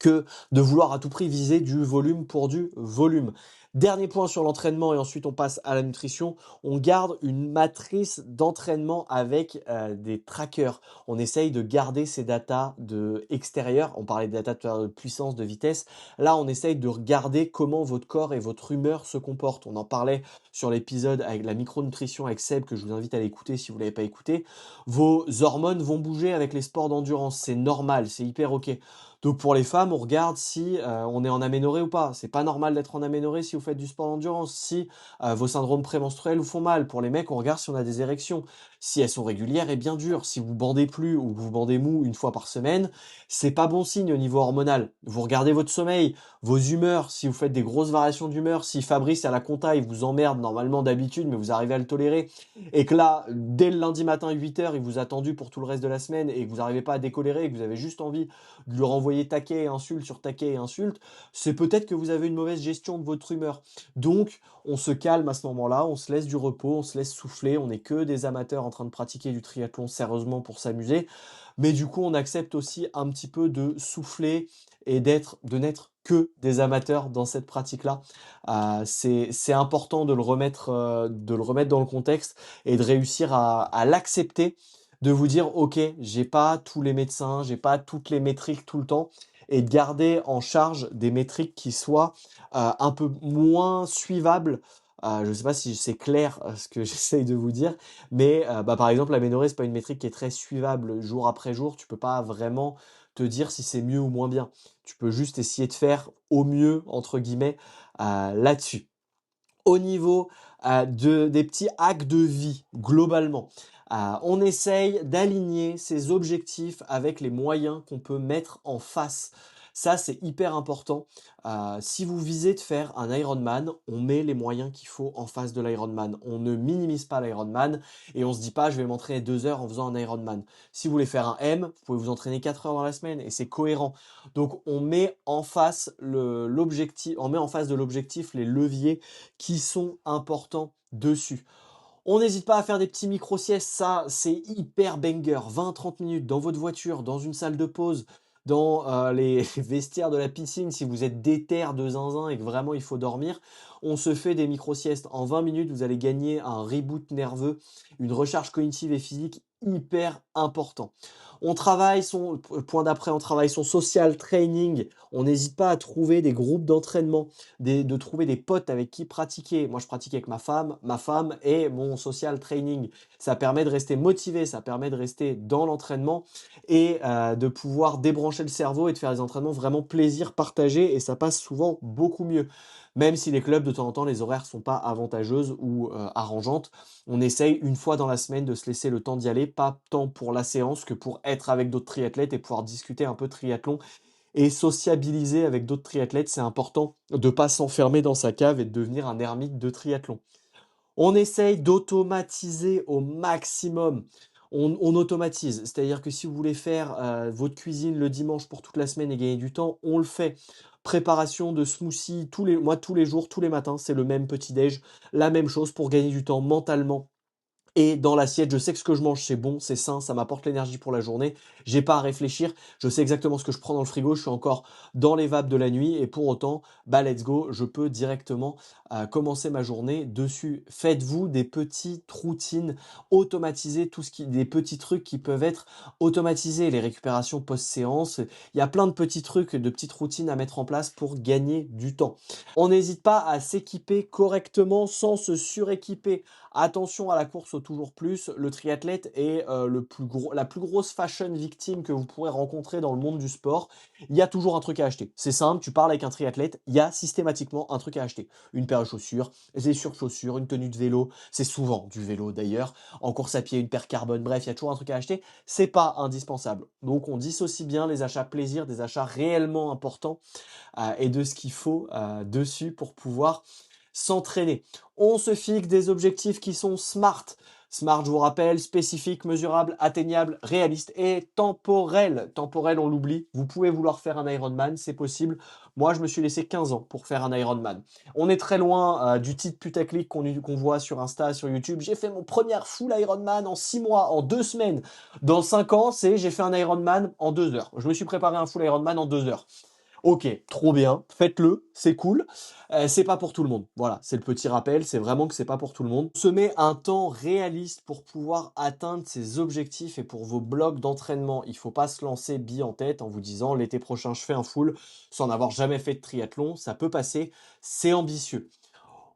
que de vouloir à tout prix viser du volume pour du volume. Dernier point sur l'entraînement et ensuite on passe à la nutrition. On garde une matrice d'entraînement avec des trackers. On essaye de garder ces datas de extérieur. On parlait de data de puissance, de vitesse. Là, on essaye de regarder comment votre corps et votre humeur se comportent. On en parlait sur l'épisode avec la micronutrition avec Seb que je vous invite à l'écouter si vous l'avez pas écouté. Vos hormones vont bouger avec les sports d'endurance. C'est normal, c'est hyper ok. Donc pour les femmes, on regarde si on est en aménorrhée ou pas. C'est pas normal d'être en aménorrhée si vous faites du sport d'endurance. Si vos syndromes prémenstruels vous font mal. Pour les mecs, on regarde si on a des érections. Si elles sont régulières et bien dures. Si vous bandez plus ou que vous bandez mou une fois par semaine, c'est pas bon signe au niveau hormonal. Vous regardez votre sommeil, vos humeurs, si vous faites des grosses variations d'humeur, si Fabrice à la compta, il vous emmerde normalement d'habitude, mais vous arrivez à le tolérer, et que là, dès le lundi matin 8h, il vous a attendu pour tout le reste de la semaine et que vous n'arrivez pas à décolérer et que vous avez juste envie de lui renvoyer taquet et insulte sur taquet et insulte, c'est peut-être que vous avez une mauvaise gestion de votre humeur. Donc, on se calme à ce moment-là, on se laisse du repos, on se laisse souffler, on n'est que des amateurs en train de pratiquer du triathlon sérieusement pour s'amuser, mais du coup, on accepte aussi un petit peu de souffler et de n'être que des amateurs dans cette pratique-là. C'est important de le remettre dans le contexte et de réussir à l'accepter, de vous dire, ok, j'ai pas tous les médecins, j'ai pas toutes les métriques tout le temps, et de garder en charge des métriques qui soient un peu moins suivables. Je ne sais pas si c'est clair ce que j'essaye de vous dire, mais par exemple, l'aménorrhée, c'est pas une métrique qui est très suivable jour après jour. Tu peux pas vraiment te dire si c'est mieux ou moins bien. Tu peux juste essayer de faire au mieux, entre guillemets, là-dessus. Au niveau des petits hacks de vie, globalement, on essaye d'aligner ses objectifs avec les moyens qu'on peut mettre en face. Ça, c'est hyper important. Si vous visez de faire un Ironman, on met les moyens qu'il faut en face de l'Ironman. On ne minimise pas l'Ironman et on se dit pas je vais m'entraîner 2 heures en faisant un Ironman. Si vous voulez faire un M, vous pouvez vous entraîner 4 heures dans la semaine et c'est cohérent. Donc on met en face l'objectif, on met en face de l'objectif les leviers qui sont importants dessus. On n'hésite pas à faire des petits micro-siestes, ça c'est hyper banger, 20-30 minutes dans votre voiture, dans une salle de pause, dans les vestiaires de la piscine, si vous êtes déter de zinzin et que vraiment il faut dormir, on se fait des micro-siestes. En 20 minutes, vous allez gagner un reboot nerveux, une recharge cognitive et physique hyper important. On travaille point d'après, on travaille son social training. On n'hésite pas à trouver des groupes d'entraînement, de trouver des potes avec qui pratiquer. Moi, je pratique avec ma femme et mon social training. Ça permet de rester motivé, ça permet de rester dans l'entraînement et de pouvoir débrancher le cerveau et de faire des entraînements vraiment plaisir partagé et ça passe souvent beaucoup mieux. Même si les clubs, de temps en temps, les horaires sont pas avantageuses ou arrangeantes, on essaye une fois dans la semaine de se laisser le temps d'y aller, pas tant pour la séance que pour être avec d'autres triathlètes et pouvoir discuter un peu triathlon et sociabiliser avec d'autres triathlètes. C'est important de pas s'enfermer dans sa cave et de devenir un ermite de triathlon. On essaye d'automatiser au maximum. On automatise, c'est-à-dire que si vous voulez faire votre cuisine le dimanche pour toute la semaine et gagner du temps, on le fait. Préparation de smoothies tous les jours, tous les matins, c'est le même petit-déj, la même chose pour gagner du temps mentalement. Et dans l'assiette, je sais que ce que je mange, c'est bon, c'est sain, ça m'apporte l'énergie pour la journée. J'ai pas à réfléchir, je sais exactement ce que je prends dans le frigo, je suis encore dans les vapes de la nuit et pour autant, let's go, je peux directement commencer ma journée dessus. Faites-vous des petites routines automatisées, des petits trucs qui peuvent être automatisés, les récupérations post-séance. Il y a plein de petits trucs, de petites routines à mettre en place pour gagner du temps. On n'hésite pas à s'équiper correctement sans se suréquiper. Attention à la course au toujours plus, le triathlète est la plus grosse fashion victime que vous pourrez rencontrer dans le monde du sport. Il y a toujours un truc à acheter. C'est simple, tu parles avec un triathlète, il y a systématiquement un truc à acheter. Une paire de chaussures, des surchaussures, une tenue de vélo, c'est souvent du vélo d'ailleurs, en course à pied, une paire carbone, bref, il y a toujours un truc à acheter. C'est pas indispensable. Donc on dissocie bien les achats plaisir des achats réellement importants et de ce qu'il faut dessus pour pouvoir s'entraîner. On se fixe des objectifs qui sont SMART. SMART, je vous rappelle, spécifique, mesurable, atteignable, réaliste et temporel. Temporel, on l'oublie. Vous pouvez vouloir faire un Ironman, c'est possible. Moi, je me suis laissé 15 ans pour faire un Ironman. On est très loin du titre putaclic qu'on voit sur Insta, sur YouTube. J'ai fait mon premier full Ironman en 6 mois, en 2 semaines. Dans 5 ans, j'ai fait un Ironman en 2 heures. Je me suis préparé un full Ironman en 2 heures. OK, trop bien, faites-le, c'est cool. C'est pas pour tout le monde. Voilà, c'est le petit rappel, c'est vraiment que c'est pas pour tout le monde. Se met un temps réaliste pour pouvoir atteindre ses objectifs et pour vos blocs d'entraînement. Il faut pas se lancer bille en tête en vous disant: «L'été prochain, je fais un full», sans n'avoir jamais fait de triathlon. Ça peut passer, c'est ambitieux.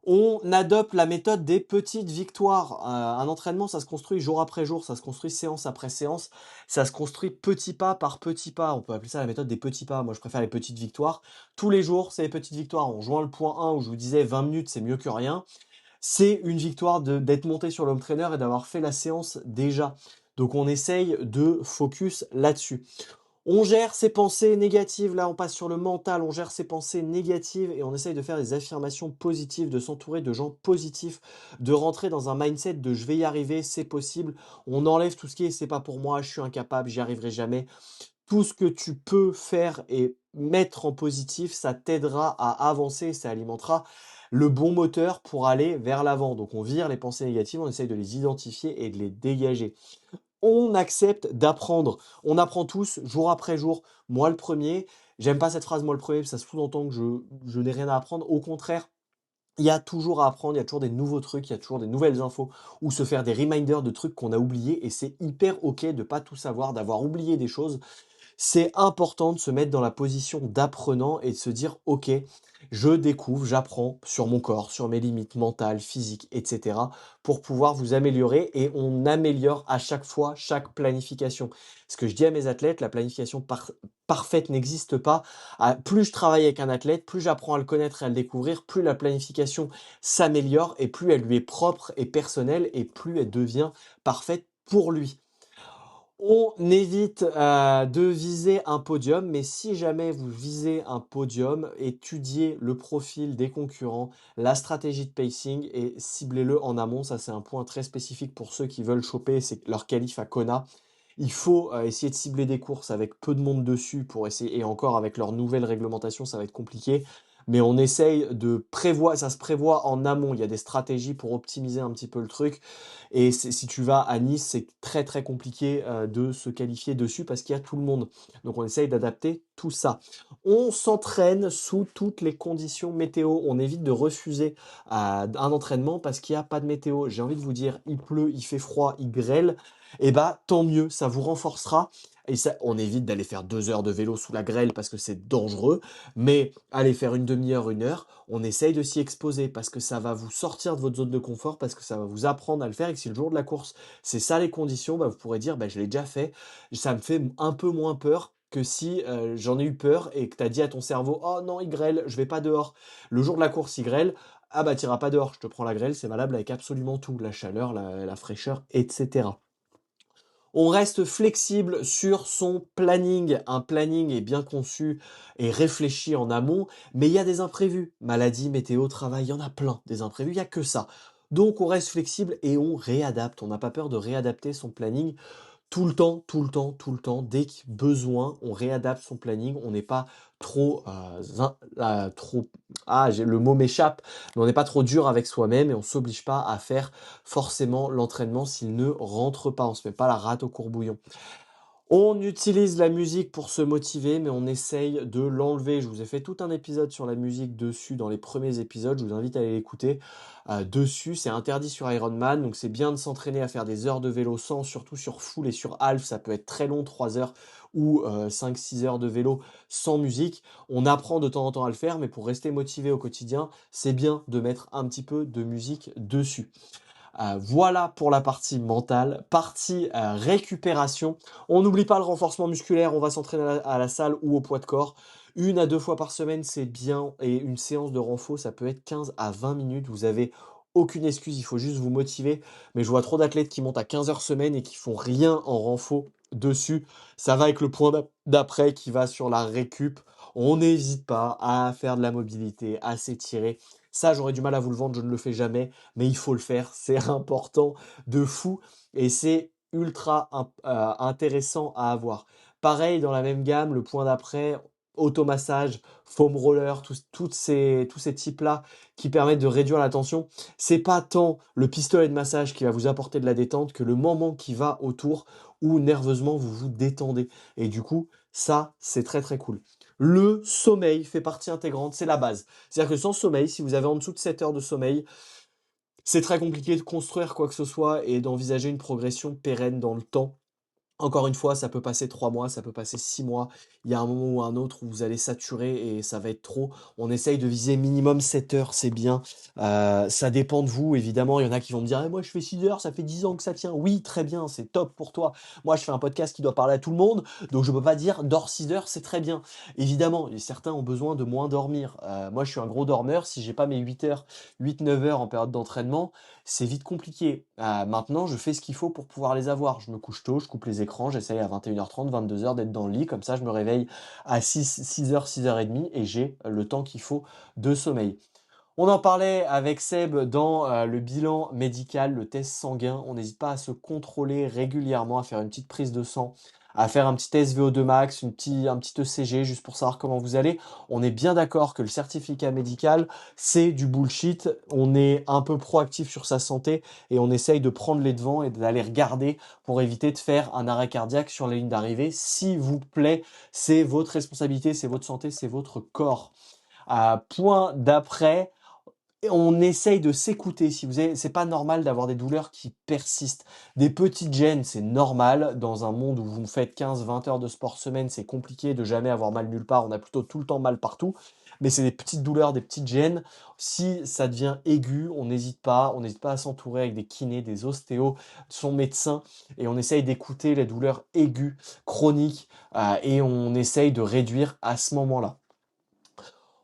On adopte la méthode des petites victoires. Un entraînement, ça se construit jour après jour, ça se construit séance après séance, ça se construit petit pas par petit pas. On peut appeler ça la méthode des petits pas. Moi, je préfère les petites victoires. Tous les jours, c'est les petites victoires. On rejoint le point 1 où je vous disais 20 minutes, c'est mieux que rien. C'est une victoire d'être monté sur l'home trainer et d'avoir fait la séance déjà. Donc on essaye de focus là-dessus. On gère ses pensées négatives, là on passe sur le mental, on gère ses pensées négatives et on essaye de faire des affirmations positives, de s'entourer de gens positifs, de rentrer dans un mindset de je vais y arriver, c'est possible. On enlève tout ce qui est c'est pas pour moi, je suis incapable, j'y arriverai jamais. Tout ce que tu peux faire et mettre en positif, ça t'aidera à avancer, ça alimentera le bon moteur pour aller vers l'avant. Donc on vire les pensées négatives, on essaye de les identifier et de les dégager. On accepte d'apprendre. On apprend tous, jour après jour. Moi, le premier, j'aime pas cette phrase, moi le premier, ça sous-entend que je n'ai rien à apprendre. Au contraire, il y a toujours à apprendre, il y a toujours des nouveaux trucs, il y a toujours des nouvelles infos, ou se faire des reminders de trucs qu'on a oubliés, et c'est hyper ok de pas tout savoir, d'avoir oublié des choses. C'est important de se mettre dans la position d'apprenant et de se dire: «OK, je découvre, j'apprends sur mon corps, sur mes limites mentales, physiques et cetera», pour pouvoir vous améliorer et on améliore à chaque fois chaque planification. Ce que je dis à mes athlètes, la planification parfaite n'existe pas. Plus je travaille avec un athlète, plus j'apprends à le connaître et à le découvrir, plus la planification s'améliore et plus elle lui est propre et personnelle et plus elle devient parfaite pour lui. On évite, de viser un podium, mais si jamais vous visez un podium, étudiez le profil des concurrents, la stratégie de pacing et ciblez-le en amont. Ça, c'est un point très spécifique pour ceux qui veulent choper leur qualif à Kona. Il faut, essayer de cibler des courses avec peu de monde dessus pour essayer et encore avec leur nouvelle réglementation, ça va être compliqué. Mais on essaye de prévoir ça se prévoit en amont. Il y a des stratégies pour optimiser un petit peu le truc et si tu vas à Nice, c'est très, très compliqué, de se qualifier dessus parce qu'il y a tout le monde. Donc on essaye d'adapter tout ça. On s'entraîne sous toutes les conditions météo. On évite de refuser, un entraînement parce qu'il y a pas de météo. J'ai envie de vous dire, il pleut, il fait froid, il grêle, et bah, tant mieux, ça vous renforcera et ça on évite d'aller faire 2 heures de vélo sous la grêle parce que c'est dangereux, mais aller faire une demi heure, 1 heure, on essaye de s'y exposer parce que ça va vous sortir de votre zone de confort, parce que ça va vous apprendre à le faire et que si le jour de la course, c'est ça les conditions, bah, vous pourrez dire: «Bah, je l'ai déjà fait, ça me fait un peu moins peur que si, j'en ai eu peur et que tu as dit à ton cerveau: "Oh non, il grêle, je vais pas dehors"». Le jour de la course, il grêle, ah bah, tu iras pas dehors, je te prends la grêle, c'est valable avec absolument tout, la chaleur, la fraîcheur et cetera. On reste flexible sur son planning. Un planning est bien conçu et réfléchi en amont, mais il y a des imprévus. Maladie, météo, travail, il y en a plein des imprévus, il y a que ça. Donc on reste flexible et on réadapte. On n'a pas peur de réadapter son planning tout le temps, tout le temps, tout le temps. Dès que besoin, on réadapte son planning. On n'est pas trop, trop, le mot m'échappe, mais on n'est pas trop dur avec soi-même et on s'oblige pas à faire forcément l'entraînement s'il ne rentre pas. On se met pas la rate au courbouillon. On utilise la musique pour se motiver, mais on essaye de l'enlever. Je vous ai fait tout un épisode sur la musique dessus dans les premiers épisodes. Je vous invite à aller l'écouter. Dessus, c'est interdit sur Ironman, donc c'est bien de s'entraîner à faire des heures de vélo sans, surtout sur full et sur half. Ça peut être très long, 3 heures ou 5-6 heures de vélo sans musique. On apprend de temps en temps à le faire, mais pour rester motivé au quotidien, c'est bien de mettre un petit peu de musique dessus. Voilà pour la partie mentale. Partie récupération. On n'oublie pas le renforcement musculaire, on va s'entraîner à la salle ou au poids de corps. 1 à 2 fois par semaine, c'est bien. Et une séance de renfo, ça peut être 15 à 20 minutes. Vous avez aucune excuse, il faut juste vous motiver. Mais je vois trop d'athlètes qui montent à 15 heures semaine et qui font rien en renfo dessus. Ça va avec le point d'après qui va sur la récup. On n'hésite pas à faire de la mobilité, à s'étirer. Ça, j'aurais du mal à vous le vendre, je ne le fais jamais, mais il faut le faire, c'est important de fou et c'est ultra intéressant à avoir. Pareil, dans la même gamme, le point d'après, automassage, foam roller, tous ces types-là qui permettent de réduire la tension. C'est pas tant le pistolet de massage qui va vous apporter de la détente que le moment qui va autour où nerveusement vous vous détendez. Et du coup, ça, c'est très très cool. Le sommeil fait partie intégrante, c'est la base. C'est-à-dire que sans sommeil, si vous avez en dessous de 7 heures de sommeil, c'est très compliqué de construire quoi que ce soit et d'envisager une progression pérenne dans le temps. Encore une fois, ça peut passer 3 mois, ça peut passer 6 mois. Il y a un moment ou un autre où vous allez saturer et ça va être trop. On essaye de viser minimum 7 heures, c'est bien. Ça dépend de vous, évidemment. Il y en a qui vont me dire: «Eh moi je fais 6 heures, ça fait 10 ans que ça tient». Oui, très bien, c'est top pour toi. Moi, je fais un podcast qui doit parler à tout le monde, donc je peux pas dire: «Dors 6 heures, c'est très bien». Évidemment, et certains ont besoin de moins dormir. Moi, je suis un gros dormeur. Si j'ai pas mes 8 heures, 8-9 heures en période d'entraînement, c'est vite compliqué. Maintenant, je fais ce qu'il faut pour pouvoir les avoir. Je me couche tôt, je coupe les écrans, j'essaye à 21h30, 22h d'être dans le lit. Comme ça, je me réveille à 6h, 6h30 et j'ai le temps qu'il faut de sommeil. On en parlait avec Seb dans le bilan médical, le test sanguin. On n'hésite pas à se contrôler régulièrement, à faire une petite prise de sang, à faire un petit SVO2 max, un petit ECG, juste pour savoir comment vous allez. On est bien d'accord que le certificat médical, c'est du bullshit. On est un peu proactif sur sa santé et on essaye de prendre les devants et d'aller regarder pour éviter de faire un arrêt cardiaque sur la ligne d'arrivée. S'il vous plaît, c'est votre responsabilité, c'est votre santé, c'est votre corps. Point d'après, et on essaye de s'écouter. Si vous avez, c'est pas normal d'avoir des douleurs qui persistent. Des petites gênes, c'est normal. Dans un monde où vous faites 15-20 heures de sport semaine, c'est compliqué de jamais avoir mal nulle part. On a plutôt tout le temps mal partout. Mais c'est des petites douleurs, des petites gênes. Si ça devient aigu, on n'hésite pas. On n'hésite pas à s'entourer avec des kinés, des ostéos, son médecin. Et on essaye d'écouter les douleurs aiguës, chroniques. Et on essaye de réduire à ce moment-là.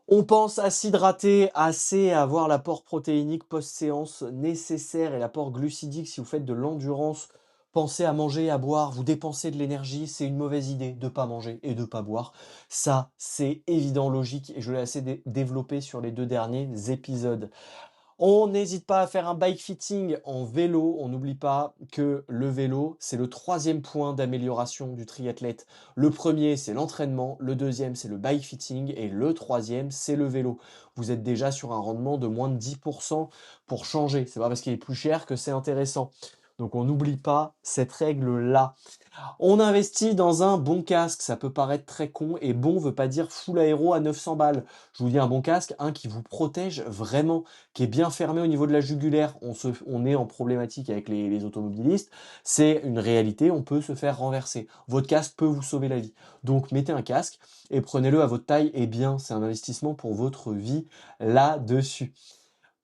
On pense à s'hydrater assez, à avoir l'apport protéinique post-séance nécessaire et l'apport glucidique si vous faites de l'endurance. Pensez à manger, à boire, vous dépensez de l'énergie, c'est une mauvaise idée de pas manger et de pas boire. Ça, c'est évident, logique et je l'ai assez développé sur les 2 derniers épisodes. On n'hésite pas à faire un bike fitting en vélo. On n'oublie pas que le vélo, c'est le 3e point d'amélioration du triathlète. Le premier, c'est l'entraînement. Le deuxième, c'est le bike fitting. Et le troisième, c'est le vélo. Vous êtes déjà sur un rendement de moins de 10% pour changer. C'est pas parce qu'il est plus cher que c'est intéressant. Donc on n'oublie pas cette règle-là. On investit dans un bon casque, ça peut paraître très con, et bon veut pas dire full aéro à 900 balles. Je vous dis un bon casque, un qui vous protège vraiment, qui est bien fermé au niveau de la jugulaire. On est en problématique avec les automobilistes, c'est une réalité, on peut se faire renverser. Votre casque peut vous sauver la vie. Donc mettez un casque et prenez-le à votre taille, et bien c'est un investissement pour votre vie là-dessus.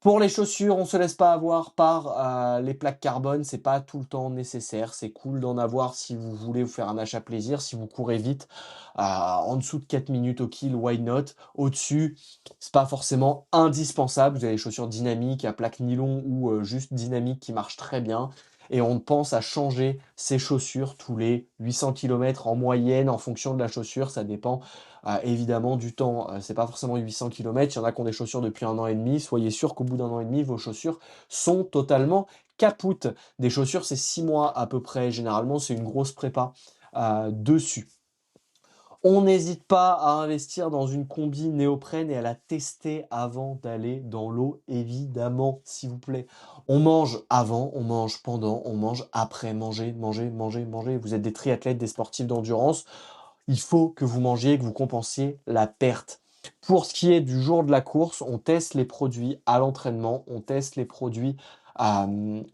Pour les chaussures, on se laisse pas avoir par les plaques carbone, c'est pas tout le temps nécessaire. C'est cool d'en avoir si vous voulez vous faire un achat plaisir, si vous courez vite, en dessous de 4 minutes au kill, why not? Au-dessus, c'est pas forcément indispensable. Vous avez des chaussures dynamiques à plaques nylon ou juste dynamiques qui marchent très bien. Et on pense à changer ses chaussures tous les 800 km en moyenne en fonction de la chaussure. Ça dépend évidemment du temps. C'est pas forcément 800 km. Il y en a qui ont des chaussures depuis 1 an et demi. Soyez sûr qu'au bout d'1 an et demi, vos chaussures sont totalement capoutes. Des chaussures, c'est 6 mois à peu près. Généralement, c'est une grosse prépa dessus. On n'hésite pas à investir dans une combi néoprène et à la tester avant d'aller dans l'eau, évidemment, s'il vous plaît. On mange avant, on mange pendant, on mange après. Manger, manger, manger, manger. Vous êtes des triathlètes, des sportifs d'endurance. Il faut que vous mangiez, que vous compensiez la perte. Pour ce qui est du jour de la course, on teste les produits à l'entraînement, on teste les produits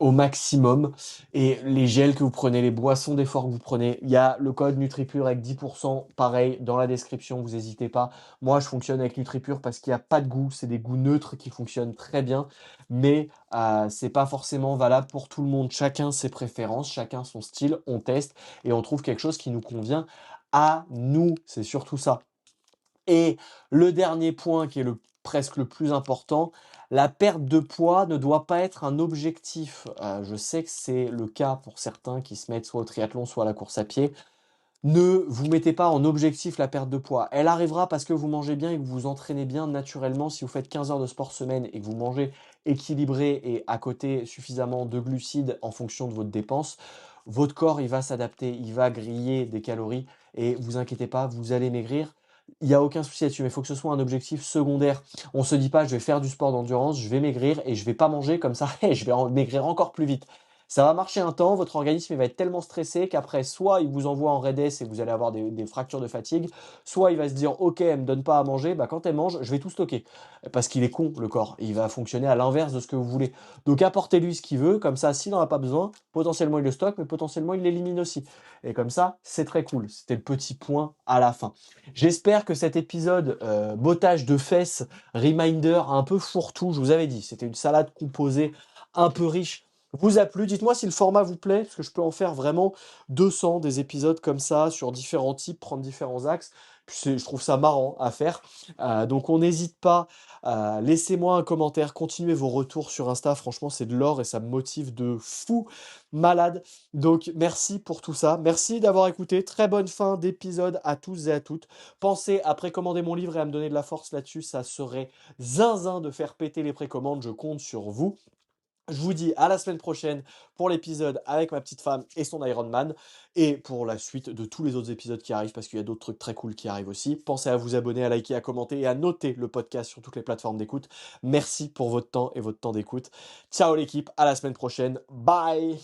au maximum. Et les gels que vous prenez, les boissons d'effort que vous prenez, il y a le code NutriPure avec 10%, pareil, dans la description, vous n'hésitez pas. Moi, je fonctionne avec NutriPure parce qu'il n'y a pas de goût, c'est des goûts neutres qui fonctionnent très bien, mais c'est pas forcément valable pour tout le monde. Chacun ses préférences, chacun son style, on teste et on trouve quelque chose qui nous convient à nous, c'est surtout ça. Et le dernier point qui est presque le plus important, la perte de poids ne doit pas être un objectif. Je sais que c'est le cas pour certains qui se mettent soit au triathlon, soit à la course à pied. Ne vous mettez pas en objectif la perte de poids. Elle arrivera parce que vous mangez bien et que vous vous entraînez bien naturellement. Si vous faites 15 heures de sport semaine et que vous mangez équilibré et à côté suffisamment de glucides en fonction de votre dépense, votre corps il va s'adapter, il va griller des calories et vous inquiétez pas, vous allez maigrir. Il n'y a aucun souci là-dessus, mais il faut que ce soit un objectif secondaire. On ne se dit pas je vais faire du sport d'endurance, je vais maigrir et je vais pas manger comme ça et je vais maigrir encore plus vite. Ça va marcher un temps, votre organisme il va être tellement stressé qu'après, soit il vous envoie en REDES et vous allez avoir des fractures de fatigue, soit il va se dire ok, elle me donne pas à manger, bah quand elle mange, je vais tout stocker. Parce qu'il est con, le corps. Il va fonctionner à l'inverse de ce que vous voulez. Donc apportez-lui ce qu'il veut, comme ça, s'il n'en a pas besoin, potentiellement il le stocke, mais potentiellement il l'élimine aussi. Et comme ça, c'est très cool. C'était le petit point à la fin. J'espère que cet épisode bottage de fesses, reminder un peu fourre-tout, je vous avais dit, c'était une salade composée un peu riche, vous a plu. Dites-moi si le format vous plaît, parce que je peux en faire vraiment 200 des épisodes comme ça, sur différents types, prendre différents axes. Puis je trouve ça marrant à faire. Donc on n'hésite pas, laissez-moi un commentaire, continuez vos retours sur Insta, franchement c'est de l'or et ça me motive de fou malade. Donc merci pour tout ça, merci d'avoir écouté, très bonne fin d'épisode à tous et à toutes. Pensez à précommander mon livre et à me donner de la force là-dessus, ça serait zinzin de faire péter les précommandes, je compte sur vous. Je vous dis à la semaine prochaine pour l'épisode avec ma petite femme et son Ironman et pour la suite de tous les autres épisodes qui arrivent parce qu'il y a d'autres trucs très cool qui arrivent aussi. Pensez à vous abonner, à liker, à commenter et à noter le podcast sur toutes les plateformes d'écoute. Merci pour votre temps et votre temps d'écoute. Ciao l'équipe, à la semaine prochaine. Bye!